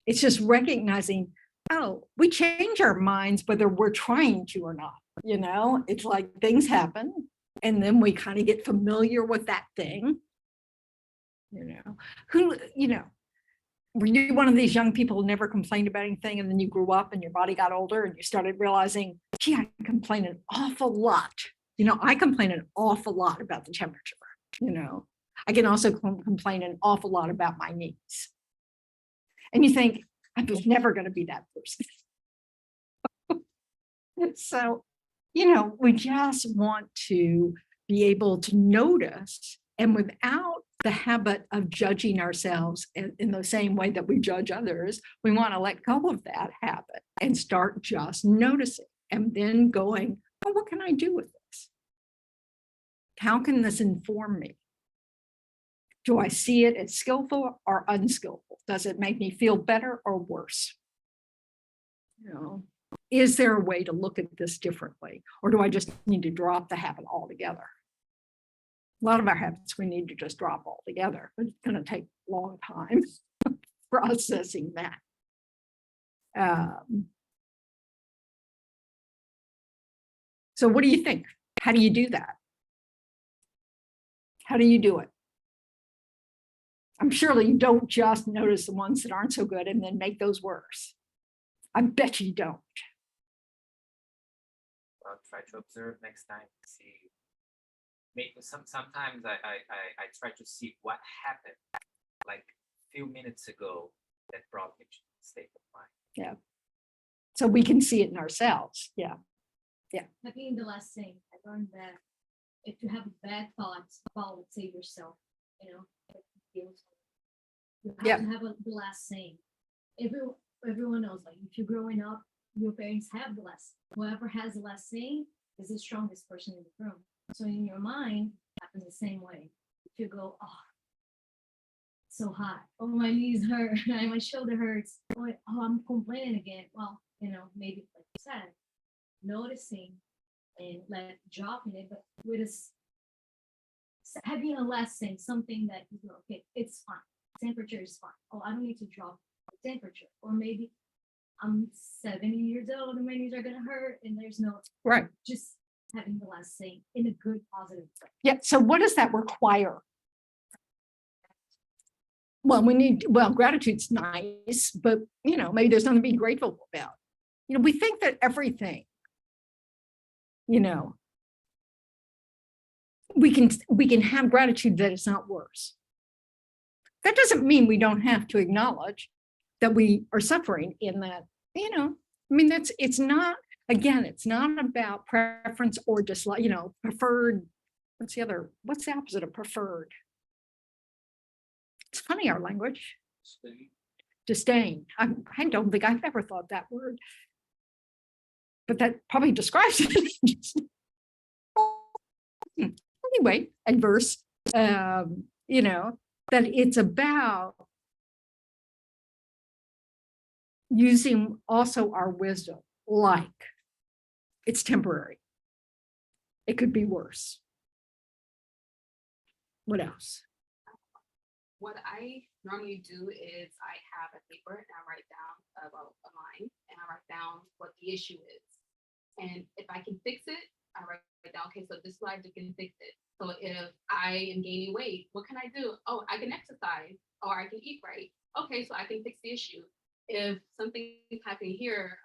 It's just recognizing, oh, we change our minds whether we're trying to or not. You know, it's like things happen and then we kind of get familiar with that thing. You know, were you one of these young people who never complained about anything and then you grew up and your body got older and you started realizing, gee, I complain an awful lot. You know, I complain an awful lot about the temperature. You know, I can also complain an awful lot about my knees. And you think, I was never going to be that person. So, you know, we just want to be able to notice, and without the habit of judging ourselves in the same way that we judge others, we want to let go of that habit and start just noticing and then going, oh, what can I do with this? How can this inform me? Do I see it as skillful or unskillful? Does it make me feel better or worse? You know, is there a way to look at this differently? Or do I just need to drop the habit altogether? A lot of our habits we need to just drop altogether. It's going to take a long time processing that. So what do you think? How do you do that? How do you do it? I'm sure that you don't just notice the ones that aren't so good and then make those worse. I bet you don't. I'll try to observe next time, see. Maybe sometimes I try to see what happened like a few minutes ago that brought me to the state of mind. Yeah. So we can see it in ourselves. Yeah. I think in the last thing I learned that if you have bad thoughts about, let's say, yourself, you know, you have to have the last saying. Everyone knows, like, if you're growing up, your parents have the last. Whoever has the last saying is the strongest person in the room. So in your mind, it happens the same way. If you go, oh, so hot, oh, my knees hurt, my shoulder hurts, oh, I'm complaining again. Well, you know, maybe like you said, noticing and dropping it, but with having a last thing, something that you go, okay, it's fine. Temperature is fine. Oh, I don't need to drop the temperature. Or maybe I'm 70 years old and my knees are gonna hurt, and there's no Right. just having the last say in a good, positive way. Yeah. So what does that require? Well, gratitude's nice, but maybe there's something to be grateful about. We think that everything, we can have gratitude that it's not worse. That doesn't mean we don't have to acknowledge that we are suffering in that, it's not, again, it's not about preference or dislike, preferred. What's the opposite of preferred? It's funny, our language. Disdain. I don't think I've ever thought that word, but that probably describes it. Anyway, adverse, that it's about using also our wisdom, like it's temporary. It could be worse. What else? What I normally do is I have a paper and I write down about a line and I write down what the issue is. And if I can fix it, I write down, okay, so this slide, you can fix it. So if I am gaining weight, what can I do? Oh, I can exercise or I can eat right. Okay, so I can fix the issue. If something is happening here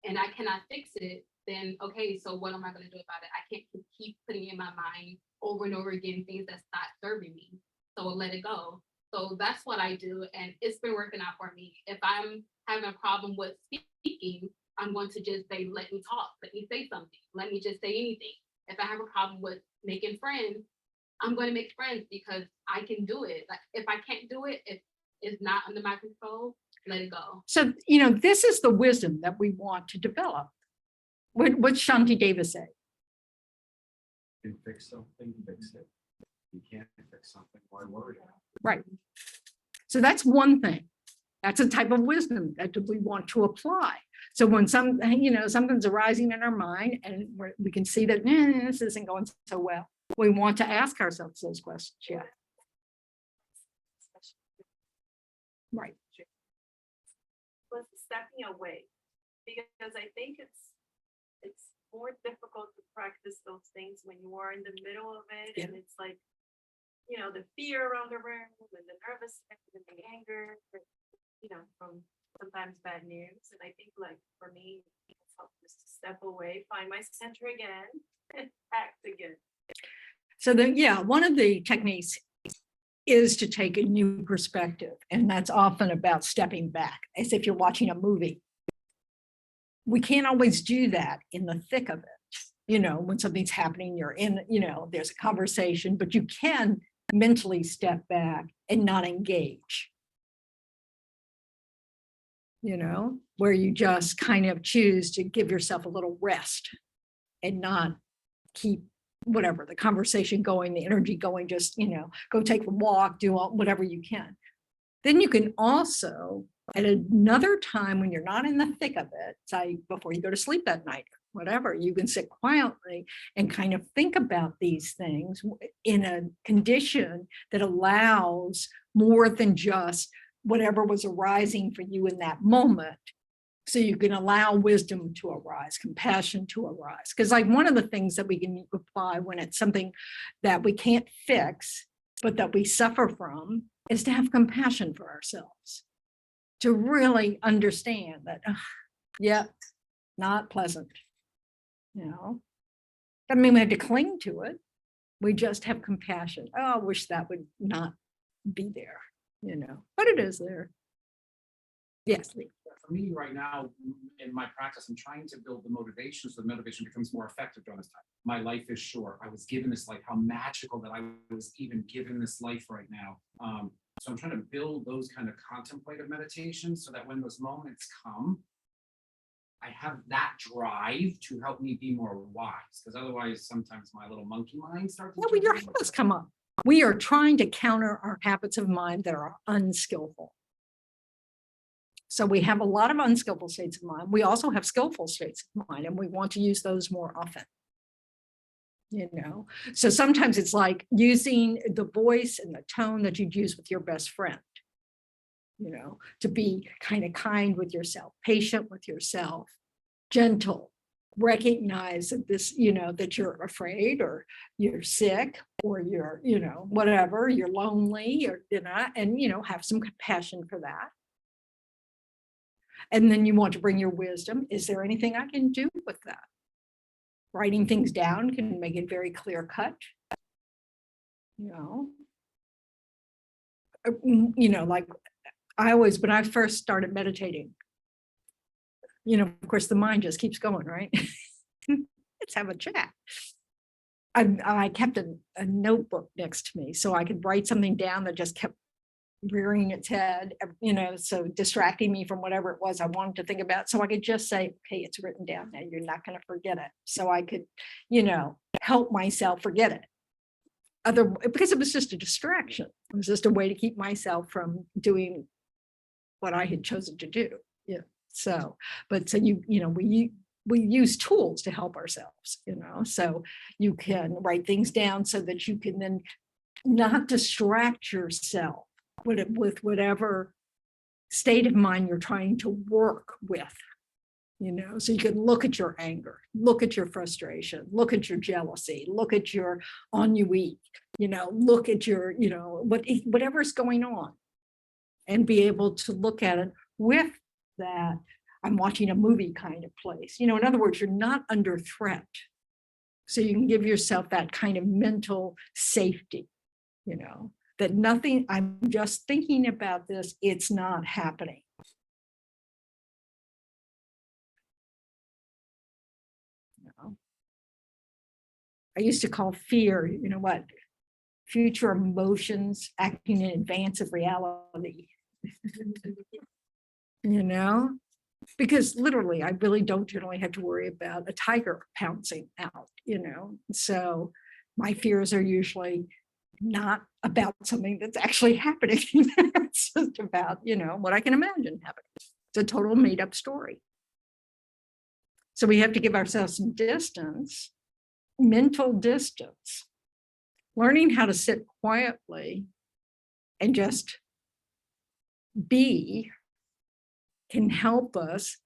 and I cannot fix it, then okay, so what am I going to do about it? I can't keep putting in my mind over and over again things that's not serving me. So let it go. So that's what I do. And it's been working out for me. If I'm having a problem with speaking, I'm going to just say, let me talk, let me say something, let me just say anything. If I have a problem with making friends, I'm going to make friends because I can do it. Like if I can't do it, if it's not under my control, let it go. So, this is the wisdom that we want to develop. What's Shanti Davis say? You can fix something, fix it. You can't fix something, why worry? Right. So that's one thing. That's a type of wisdom that we want to apply. So when something's arising in our mind and we can see that this isn't going so well, we want to ask ourselves those questions. Yeah. Right. Was stepping away, because I think it's more difficult to practice those things when you are in the middle of it. Yeah. And it's like, the fear around the room and the nervousness and the anger, from sometimes bad news. And I think like for me, it's helped just to step away, find my center again, and act again. So one of the techniques is to take a new perspective. And that's often about stepping back, as if you're watching a movie. We can't always do that in the thick of it. When something's happening, you're in, there's a conversation, but you can mentally step back and not engage. Where you just kind of choose to give yourself a little rest and not keep whatever the conversation going, the energy going, just, go take a walk, do whatever you can. Then you can also, at another time when you're not in the thick of it, say before you go to sleep that night, whatever, you can sit quietly and kind of think about these things in a condition that allows more than just whatever was arising for you in that moment. So you can allow wisdom to arise, compassion to arise. Because like one of the things that we can apply when it's something that we can't fix, but that we suffer from, is to have compassion for ourselves. To really understand that, not pleasant. Doesn't mean we have to cling to it. We just have compassion. Oh, I wish that would not be there, but it is there. Yes, Lee. For me right now, in my practice, I'm trying to build the motivation so the motivation becomes more effective during this time. My life is short. I was given this life, how magical that I was even given this life right now. So I'm trying to build those kind of contemplative meditations so that when those moments come, I have that drive to help me be more wise. Because otherwise, sometimes my little monkey mind starts. Yeah, well, your habits come up. We are trying to counter our habits of mind that are unskillful. So we have a lot of unskillful states of mind. We also have skillful states of mind, and we want to use those more often. So sometimes it's like using the voice and the tone that you'd use with your best friend. you know, to be kind with yourself, patient with yourself, gentle, recognize that this, you know, that you're afraid or you're sick or you're, you know, whatever, you're lonely or, you know, and, you know, have some compassion for that. And then you want to bring your wisdom. Is there anything I can do with that? Writing things down can make it very clear cut. You know, like I always, when I first started meditating, you know, of course, the mind just keeps going, right? Let's have a chat. I kept a notebook next to me so I could write something down that just kept rearing its head, you know, so distracting me from whatever it was I wanted to think about. So I could just say, okay, it's written down now, you're not going to forget it. So I could, you know, help myself forget it. Because it was just a distraction. It was just a way to keep myself from doing what I had chosen to do. Yeah. So, but so you know, we use tools to help ourselves, you know, so you can write things down so that you can then not distract yourself with whatever state of mind you're trying to work with, you know, so you can look at your anger, look at your frustration, look at your jealousy, look at your ennui, you know, look at your, you know, whatever's going on and be able to look at it with that I'm watching a movie kind of place. You know, in other words, you're not under threat. So you can give yourself that kind of mental safety, you know, that nothing, I'm just thinking about this, it's not happening. You know? I used to call fear, you know what, future emotions acting in advance of reality. You know, because literally, I really don't generally have to worry about a tiger pouncing out, you know, so my fears are usually not about something that's actually happening. It's just about, you know, what I can imagine happening. It's a total made up story. So we have to give ourselves some distance, mental distance, learning how to sit quietly and just be can help us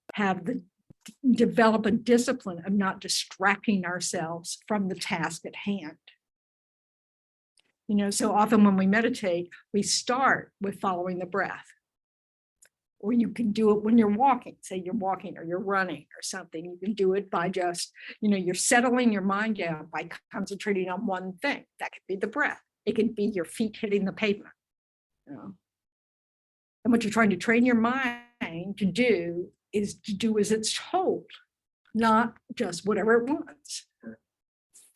develop a discipline of not distracting ourselves from the task at hand. You know, so often when we meditate, we start with following the breath. Or you can do it when you're walking, say you're walking or you're running or something. You can do it by just, you know, you're settling your mind down by concentrating on one thing. That could be the breath. It could be your feet hitting the pavement. You know? And what you're trying to train your mind to do is to do as it's told, not just whatever it wants,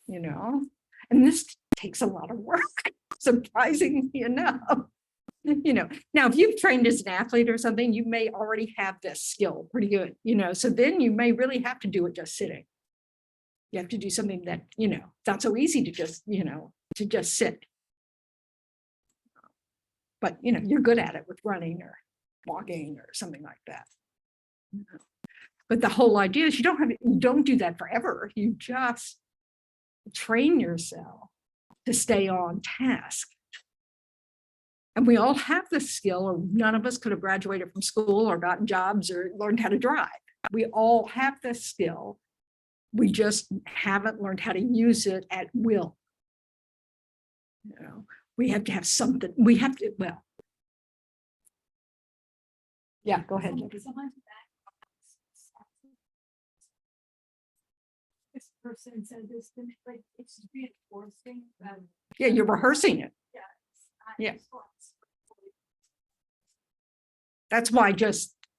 you know, and this takes a lot of work, surprisingly enough, you know. Now, if you've trained as an athlete or something, you may already have this skill pretty good, you know, so then you may really have to do it just sitting. You have to do something that, you know, it's not so easy to just, you know, to just sit. But, you know, you're good at it with running or walking or something like that. But the whole idea is you don't do that forever. You just train yourself to stay on task. And we all have this skill, or none of us could have graduated from school or gotten jobs or learned how to drive. We all have this skill. We just haven't learned how to use it at will. You know, we have to have something, we have to, well. Yeah, go ahead. This person said this, to me, like, it's reinforcing. Yeah, you're rehearsing it. Yeah. That's why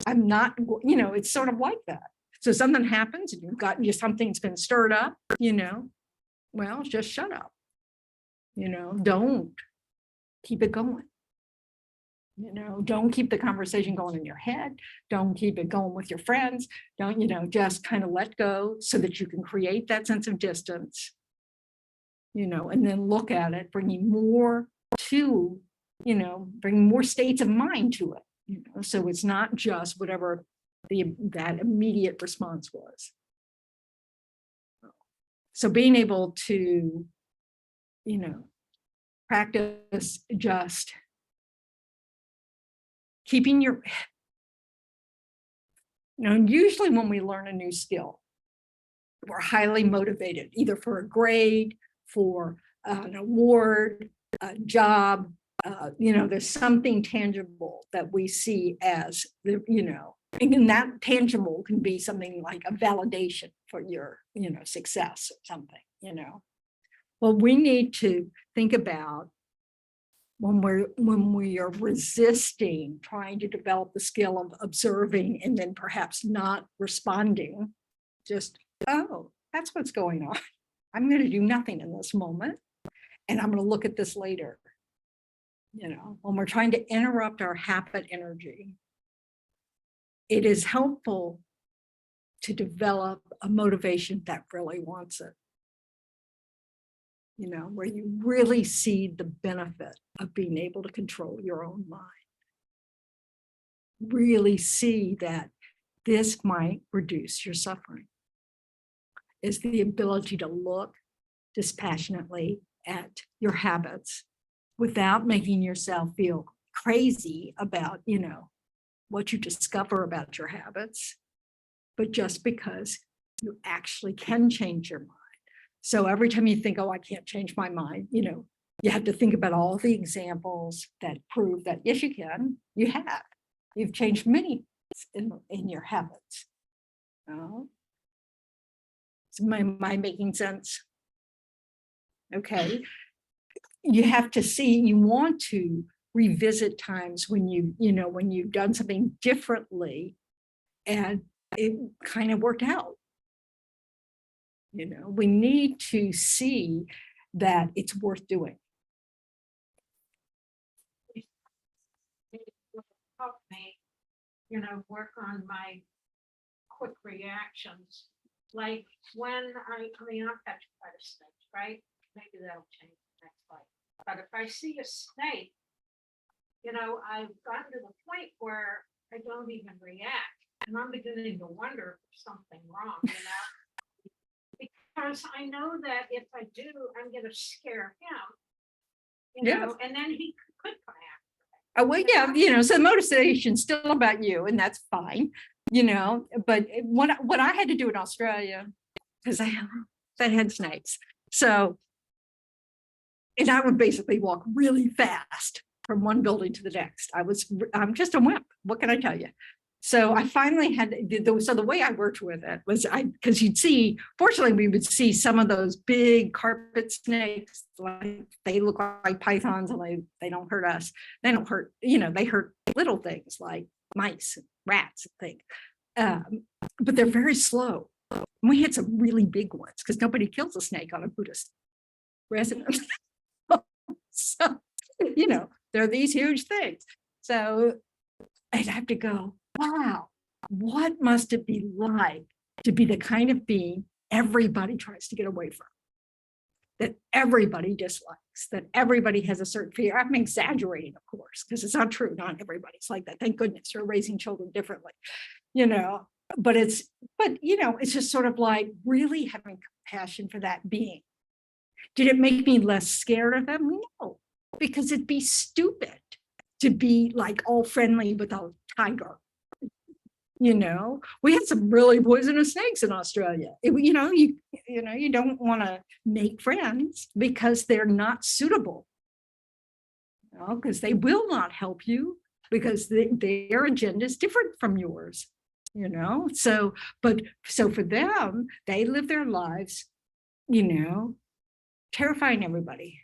I'm not, you know, it's sort of like that. So something happens and you've got something's been stirred up, you know, well, just shut up. You know, don't keep it going. You know, don't keep the conversation going in your head. Don't keep it going with your friends. Don't, you know, just kind of let go so that you can create that sense of distance, you know, and then look at it, bringing more to, you know, bring more states of mind to it, you know, so it's not just whatever that immediate response was. So being able to, you know, practice just keeping your, usually when we learn a new skill, we're highly motivated, either for a grade, for an award, a job, there's something tangible that we see as the, and that tangible can be something like a validation for your, success or something, Well, we need to think about when we are resisting trying to develop the skill of observing and then perhaps not responding, just, oh, that's what's going on. I'm going to do nothing in this moment, and I'm going to look at this later. When we're trying to interrupt our habit energy, it is helpful to develop a motivation that really wants it. Where you really see the benefit of being able to control your own mind. Really see that this might reduce your suffering. Is the ability to look dispassionately at your habits without making yourself feel crazy about, what you discover about your habits, but just because you actually can change your mind. So every time you think, oh, I can't change my mind, you have to think about all the examples that prove that, yes, you can, you have. You've changed many in your habits. So am I making sense? Okay. You have to see, you want to revisit times when when you've done something differently and it kind of worked out. We need to see that it's worth doing. Help me, work on my quick reactions. Like when I'm touched by the snakes, right? Maybe that'll change the next life. But if I see a snake, I've gotten to the point where I don't even react. And I'm beginning to wonder if there's something wrong, Because I know that if I do, I'm going to scare him, and then he could come after. Oh, well, yeah, so the motivation's still about you, and that's fine, but what I had to do in Australia, because I had snakes. So, and I would basically walk really fast from one building to the next. I'm just a wimp. What can I tell you? So I finally had, so the way I worked with it was because you'd see, fortunately, we would see some of those big carpet snakes, like they look like pythons and they don't hurt us. They don't hurt, they hurt little things like mice, and rats, and things. But they're very slow. And we had some really big ones because nobody kills a snake on a Buddhist residence. So, there are these huge things. So I'd have to go, wow, what must it be like to be the kind of being everybody tries to get away from, that everybody dislikes, that everybody has a certain fear? I'm exaggerating, of course, because it's not true. Not everybody's like that. Thank goodness you're raising children differently, but it's just sort of like really having compassion for that being. Did it make me less scared of them? No, because it'd be stupid to be like all friendly with a tiger. We had some really poisonous snakes in Australia. You don't want to make friends because they're not suitable. Because they will not help you because their agenda is different from yours. So for them, they live their lives, terrifying everybody.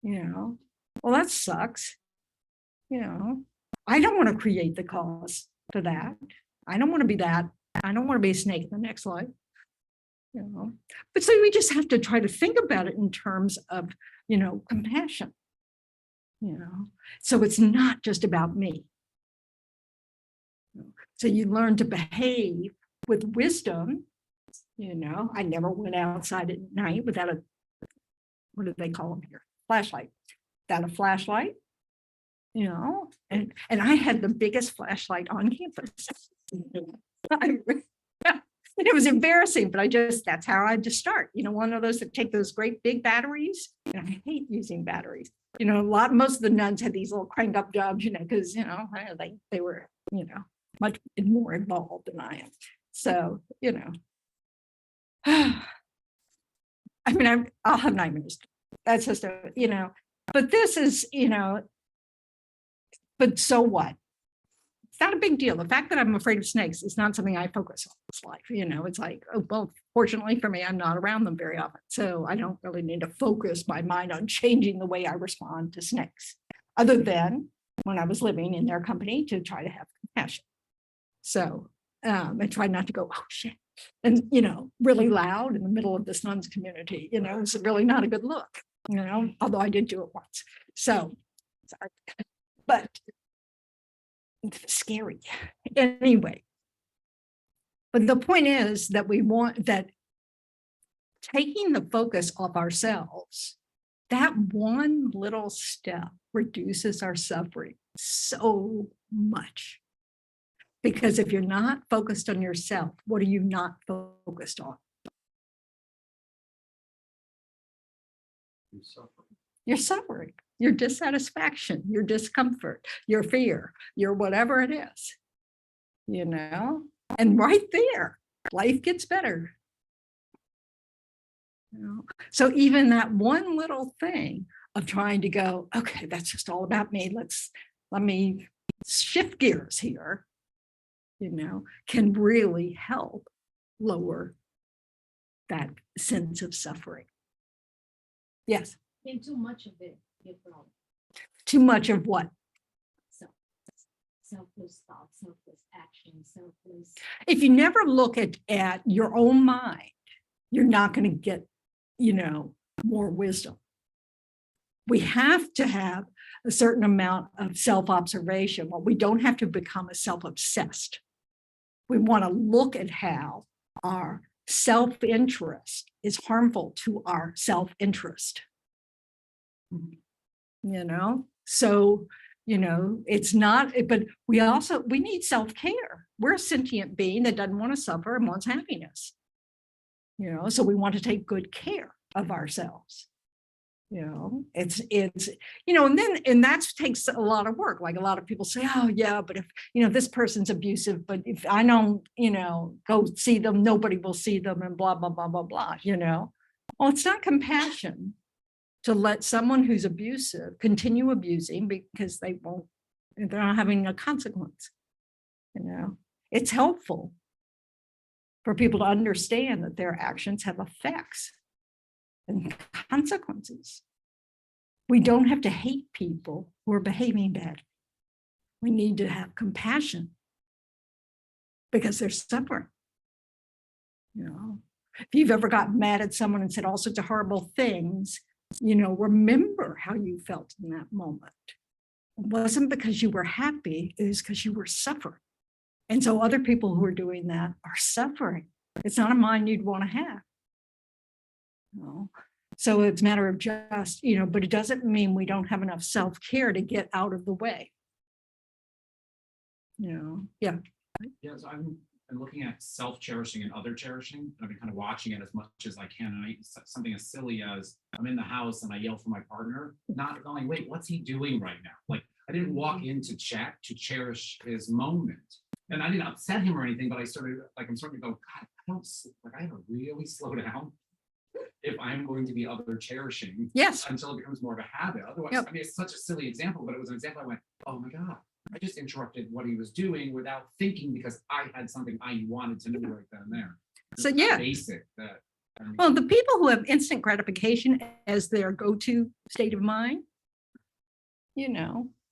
Well, that sucks. I don't want to create the cause for that. I don't want to be that. I don't want to be a snake in the next life. But so we just have to try to think about it in terms of, compassion. So it's not just about me. So you learn to behave with wisdom. I never went outside at night without a, what do they call them here? Flashlight. Without a flashlight. And I had the biggest flashlight on campus. It was embarrassing, but that's how I had to start. One of those that take those great big batteries. And I hate using batteries. most of the nuns had these little crank up jobs, because, they were, much more involved than I am. So, I mean, I'll have nightmares. That's just but this is, but so what? It's not a big deal. The fact that I'm afraid of snakes is not something I focus on in this life. It's like, oh, well, fortunately for me, I'm not around them very often. So I don't really need to focus my mind on changing the way I respond to snakes, other than when I was living in their company to try to have compassion. So I try not to go, oh shit, and really loud in the middle of this nuns community. It's really not a good look, although I did do it once. So sorry. But scary anyway. But the point is that we want that taking the focus off ourselves, that one little step reduces our suffering so much. Because if you're not focused on yourself, what are you not focused on? You're suffering, your dissatisfaction, your discomfort, your fear, your whatever it is, and right there, life gets better. So even that one little thing of trying to go, okay, that's just all about me. Let me shift gears here, can really help lower that sense of suffering. Yes. And too much of it, your problem. Too much of what? Selfless thoughts, selfless actions, selfless. If you never look at your own mind, you're not going to get, more wisdom. We have to have a certain amount of self-observation. Well, we don't have to become a self-obsessed. We want to look at how our self-interest is harmful to our self-interest. So, it's not, but we need self-care. We're a sentient being that doesn't want to suffer and wants happiness. So we want to take good care of ourselves. And that takes a lot of work. Like a lot of people say, oh yeah, but if, this person's abusive, but if I don't, go see them, nobody will see them and blah, blah, blah, blah, blah, Well, it's not compassion to let someone who's abusive continue abusing because they're not having a consequence. It's helpful for people to understand that their actions have effects and consequences. We don't have to hate people who are behaving badly. We need to have compassion because they're suffering. If you've ever gotten mad at someone and said all sorts of horrible things, remember how you felt in that moment. It wasn't because you were happy, it was because you were suffering. And so other people who are doing that are suffering. It's not a mind you'd want to have. So it's a matter of just, but it doesn't mean we don't have enough self-care to get out of the way. Yeah. Yeah, so I'm looking at self-cherishing and other cherishing. And I've been kind of watching it as much as I can. And something as silly as I'm in the house and I yell for my partner, not going, wait, what's he doing right now? Like I didn't walk in to chat to cherish his moment. And I didn't upset him or anything, but I'm starting to go, God, I have to really slow down if I'm going to be other cherishing. Yes. Until it becomes more of a habit. Otherwise, Yep. I mean, it's such a silly example, but it was an example I went, oh my God, I just interrupted what he was doing without thinking because I had something I wanted to know right then and there. So It's yeah. basic that. Well, the people who have instant gratification as their go-to state of mind,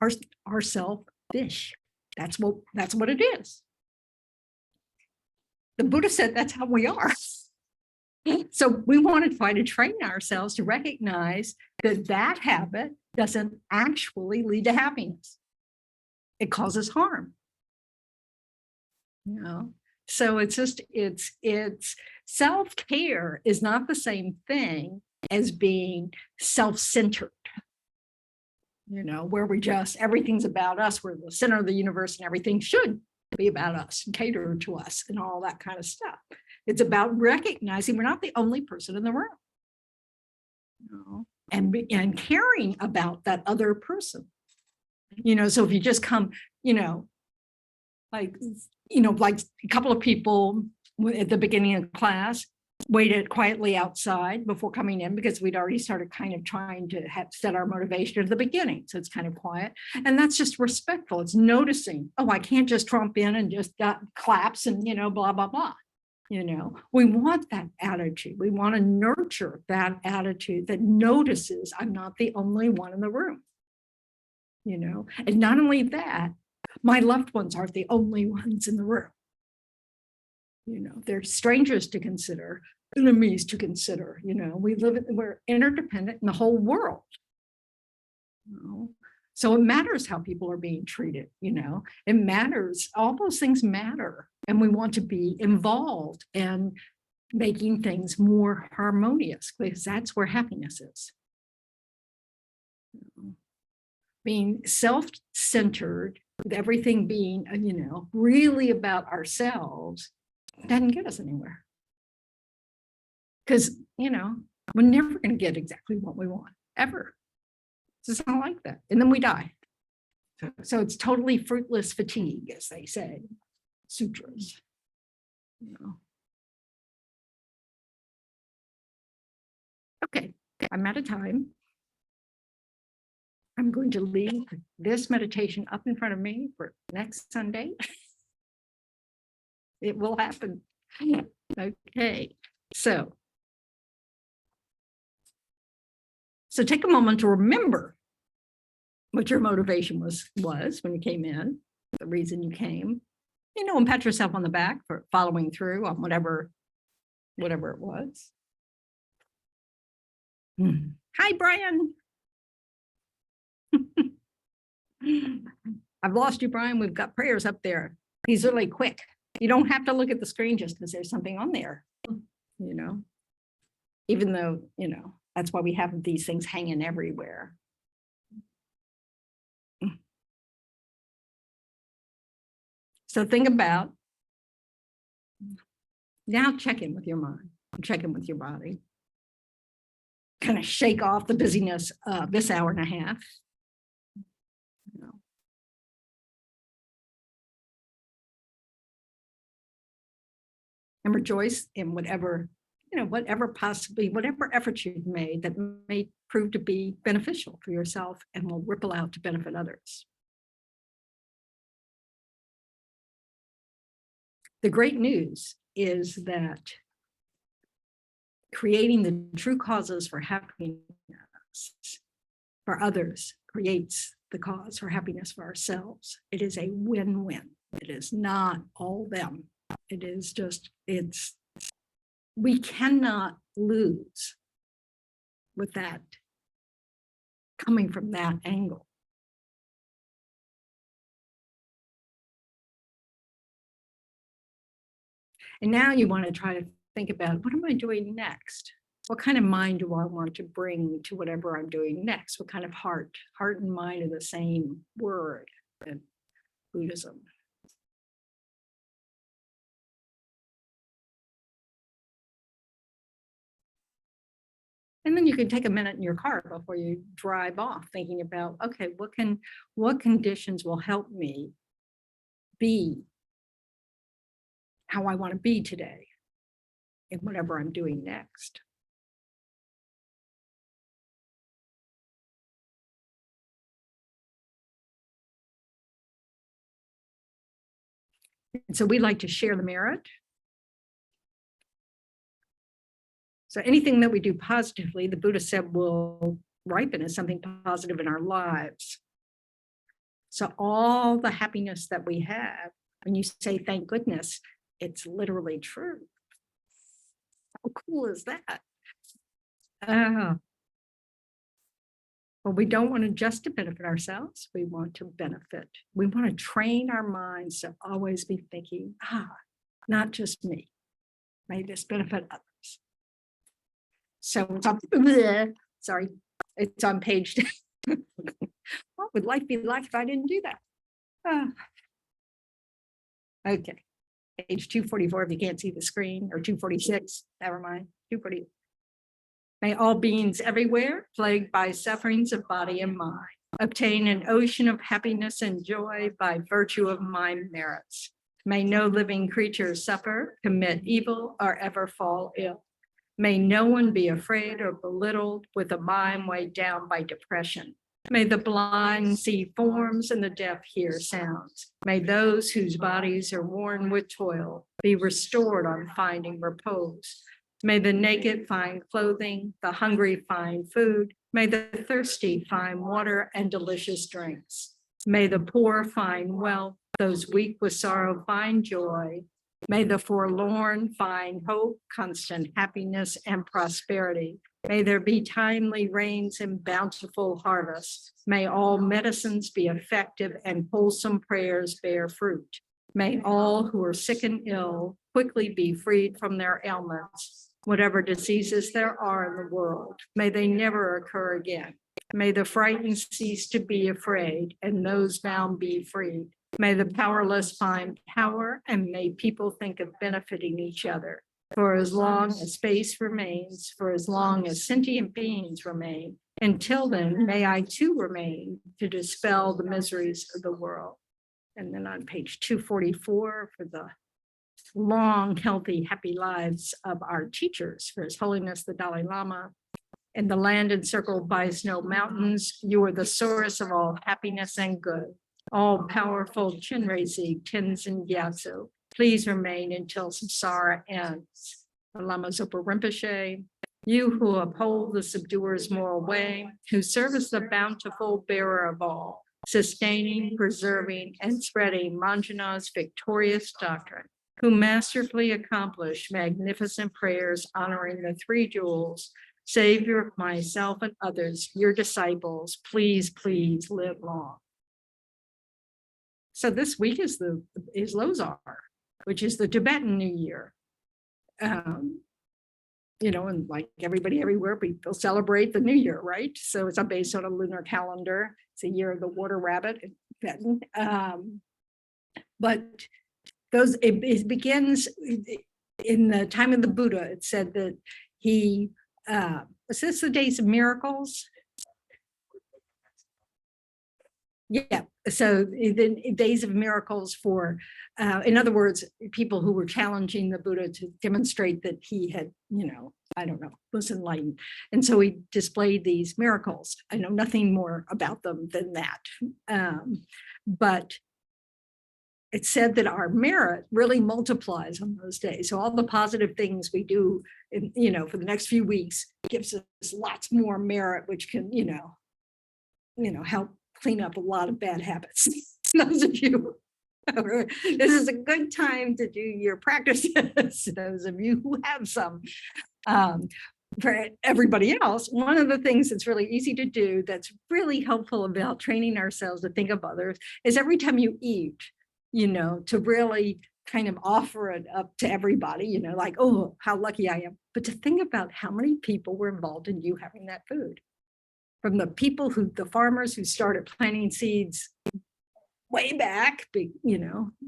are selfish. That's what it is. The Buddha said that's how we are. So we want to try to train ourselves to recognize that habit doesn't actually lead to happiness. It causes harm. So it's self-care is not the same thing as being self-centered. Where everything's about us, we're the center of the universe and everything should be about us and cater to us and all that kind of stuff. It's about recognizing we're not the only person in the room. and caring about that other person. So if you just come, like a couple of people at the beginning of class waited quietly outside before coming in because we'd already started kind of trying to set our motivation at the beginning. So it's kind of quiet. And that's just respectful. It's noticing, oh, I can't just trump in and just claps and, blah, blah, blah. We want that attitude. We want to nurture that attitude that notices I'm not the only one in the room. And not only that, my loved ones aren't the only ones in the room. They're strangers to consider, enemies to consider. We're interdependent in the whole world. So it matters how people are being treated. It matters. All those things matter, and we want to be involved in making things more harmonious because that's where happiness is. Being self-centered, with everything being, really about ourselves, doesn't get us anywhere. Because, we're never going to get exactly what we want, ever. It's not like that. And then we die. So it's totally fruitless fatigue, as they say, sutras. Okay, I'm out of time. I'm going to leave this meditation up in front of me for next Sunday. It will happen. Okay, so take a moment to remember what your motivation was when you came in, the reason you came, and pat yourself on the back for following through on whatever it was. Hi, Brian. I've lost you, Brian. We've got prayers up there. These are really quick. You don't have to look at the screen just because there's something on there, even though, that's why we have these things hanging everywhere. So think about, now check in with your mind, check in with your body. Kind of shake off the busyness of this hour and a half. And rejoice in whatever efforts you've made that may prove to be beneficial for yourself and will ripple out to benefit others. The great news is that creating the true causes for happiness for others creates the cause for happiness for ourselves. It is a win-win. It is not all them. It is just, we cannot lose with that coming from that angle. And now you want to try to think about, what am I doing next? What kind of mind do I want to bring to whatever I'm doing next? What kind of heart? Heart and mind are the same word in Buddhism. And then you can take a minute in your car before you drive off, thinking about, okay, what conditions will help me be how I want to be today in whatever I'm doing next. And so we like to share the merit. So anything that we do positively, the Buddha said, will ripen as something positive in our lives. So all the happiness that we have, when you say, thank goodness, it's literally true. How cool is that? But we don't want to just to benefit ourselves. We want to benefit. We want to train our minds to always be thinking, not just me. May this benefit others. So it's on, sorry, it's on page. What would life be like if I didn't do that? Okay, page 244 if you can't see the screen, or 246, never mind, 240. May all beings everywhere, plagued by sufferings of body and mind, obtain an ocean of happiness and joy by virtue of my merits. May no living creature suffer, commit evil, or ever fall ill. May no one be afraid or belittled with a mind weighed down by depression. May the blind see forms and the deaf hear sounds. May those whose bodies are worn with toil be restored on finding repose. May the naked find clothing, the hungry find food. May the thirsty find water and delicious drinks. May the poor find wealth, those weak with sorrow find joy. May the forlorn find hope, constant happiness, and prosperity. May there be timely rains and bountiful harvests. May all medicines be effective and wholesome prayers bear fruit. May all who are sick and ill quickly be freed from their ailments. Whatever diseases there are in the world, may they never occur again. May the frightened cease to be afraid and those bound be freed. May the powerless find power and may people think of benefiting each other. For as long as space remains, for as long as sentient beings remain, until then, may I too remain to dispel the miseries of the world. And then on page 244 for the long, healthy, happy lives of our teachers, for His Holiness the Dalai Lama. In the land encircled by snow mountains, you are the source of all happiness and good. All powerful Chinrezi, Tenzin Gyatso, please remain until samsara ends. Lama Zopa Rinpoche, you who uphold the subduer's moral way, who serve as the bountiful bearer of all, sustaining, preserving, and spreading Manjana's victorious doctrine, who masterfully accomplish magnificent prayers honoring the three jewels, Savior of myself and others, your disciples, please, please live long. So this week is Losar, which is the Tibetan New Year. And like everybody everywhere, people celebrate the New Year, right? So it's based on a lunar calendar. It's a year of the water rabbit in Tibetan. But it begins in the time of the Buddha. It said that he, is this the days of miracles? Yeah, so the days of miracles for, in other words, people who were challenging the Buddha to demonstrate that he had, was enlightened. And so he displayed these miracles. I know nothing more about them than that. But it's said that our merit really multiplies on those days. So all the positive things we do, for the next few weeks gives us lots more merit, which can, help clean up a lot of bad habits. Those of you, this is a good time to do your practices. Those of you who have some. For everybody else, one of the things that's really easy to do that's really helpful about training ourselves to think of others is every time you eat, to really kind of offer it up to everybody, like, oh, how lucky I am. But to think about how many people were involved in you having that food. From the people the farmers who started planting seeds way back,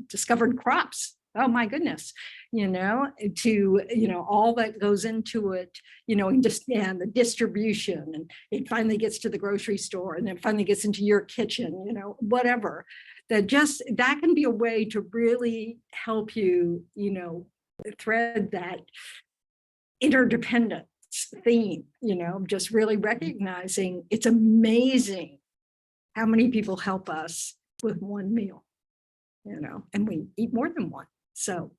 discovered crops. Oh my goodness, to, all that goes into it, and the distribution, and it finally gets to the grocery store and then finally gets into your kitchen, whatever. That can be a way to really help you, thread that interdependence theme, just really recognizing it's amazing how many people help us with one meal, and we eat more than one. So,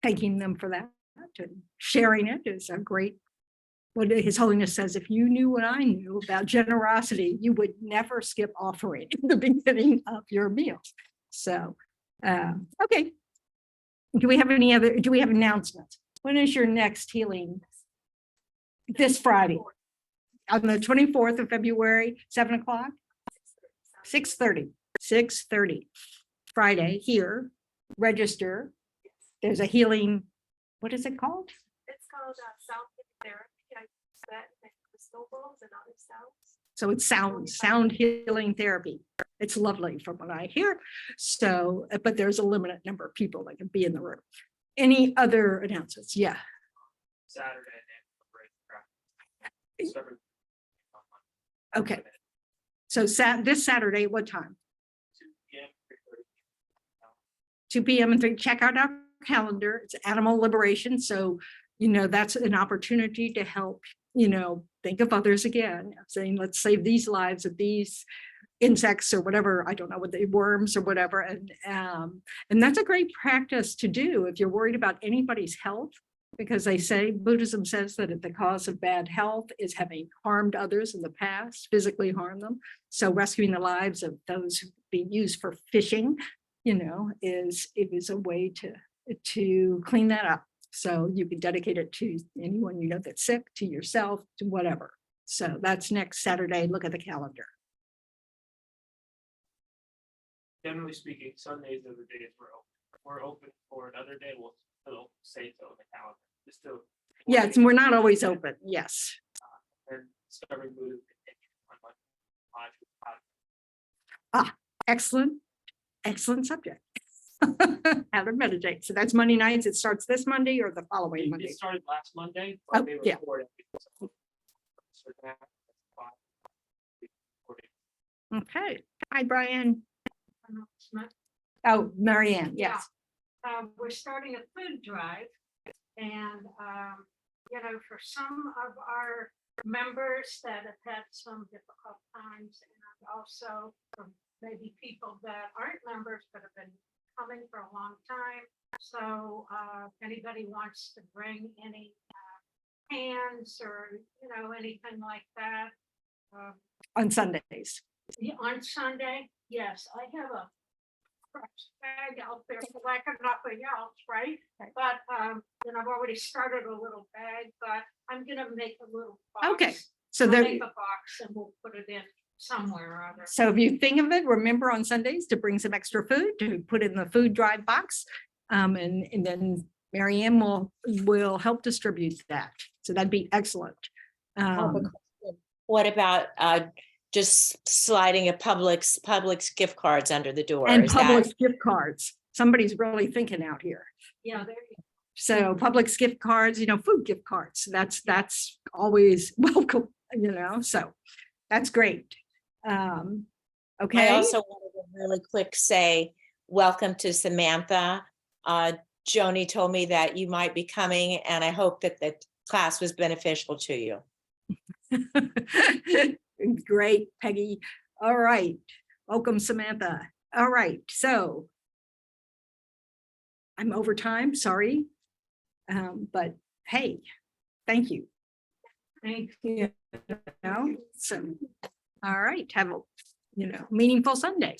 thanking them for that and sharing it is a great, what His Holiness says, if you knew what I knew about generosity, you would never skip offering in the beginning of your meal. So, okay. Do we have announcements? When is your next healing? This Friday, on the 24th of February, 7 o'clock? 6:30, Friday here, register. There's a healing, what is it called? It's called sound therapy. I use that and crystal balls and other sounds. So it's sound healing therapy. It's lovely from what I hear. So, but there's a limited number of people that can be in the room. Any other announcements? Yeah. Saturday and break. Okay. So this Saturday, what time? 2 p.m. and 3, check out our calendar. It's animal liberation. So, that's an opportunity to help, think of others again, saying, let's save these lives of these insects or whatever, I don't know, what the worms or whatever. And that's a great practice to do if you're worried about anybody's health, because they say Buddhism says that the cause of bad health is having harmed others in the past, physically harmed them. So rescuing the lives of those who be used for fishing, is a way to clean that up. So you can dedicate it to anyone that's sick, to yourself, to whatever. So that's next Saturday. Look at the calendar. Generally speaking, Sundays are the days we're open. If we're open for another day, we'll still say so in the calendar. Just to. Yes, and we're not always open. Yes. And discovering Buddhism Excellent subject. How to meditate. So that's Monday nights. It starts this Monday or the following Monday. It started last Monday. Oh, They yeah. recorded it, so that's fine. Okay. Hi, Brian. announcement. Oh, Marianne. Yes. We're starting a food drive. And, for some of our members that have had some difficult times, and also for maybe people that aren't members but have been coming for a long time. So if anybody wants to bring any cans or, anything like that. On Sundays. On Sunday, yes, I have a fresh bag out there like nothing else, right? But I've already started a little bag, but I'm gonna make a little box. Okay. So I'll there. make a box and we'll put it in somewhere or other. So if you think of it, remember on Sundays to bring some extra food to put in the food drive box. And then Marianne will help distribute that. So that'd be excellent. What about just sliding a Publix gift cards under the door? And Is that- Publix gift cards. Somebody's really thinking out here. Yeah, there you go. So Publix gift cards, food gift cards. That's always welcome, so that's great. Okay. I also wanted to really quick say, welcome to Samantha. Joni told me that you might be coming, and I hope that the class was beneficial to you. Great, Peggy. All right. Welcome, Samantha. All right. So I'm over time, sorry. But hey, thank you. Thank So, all right. Have a, meaningful Sunday.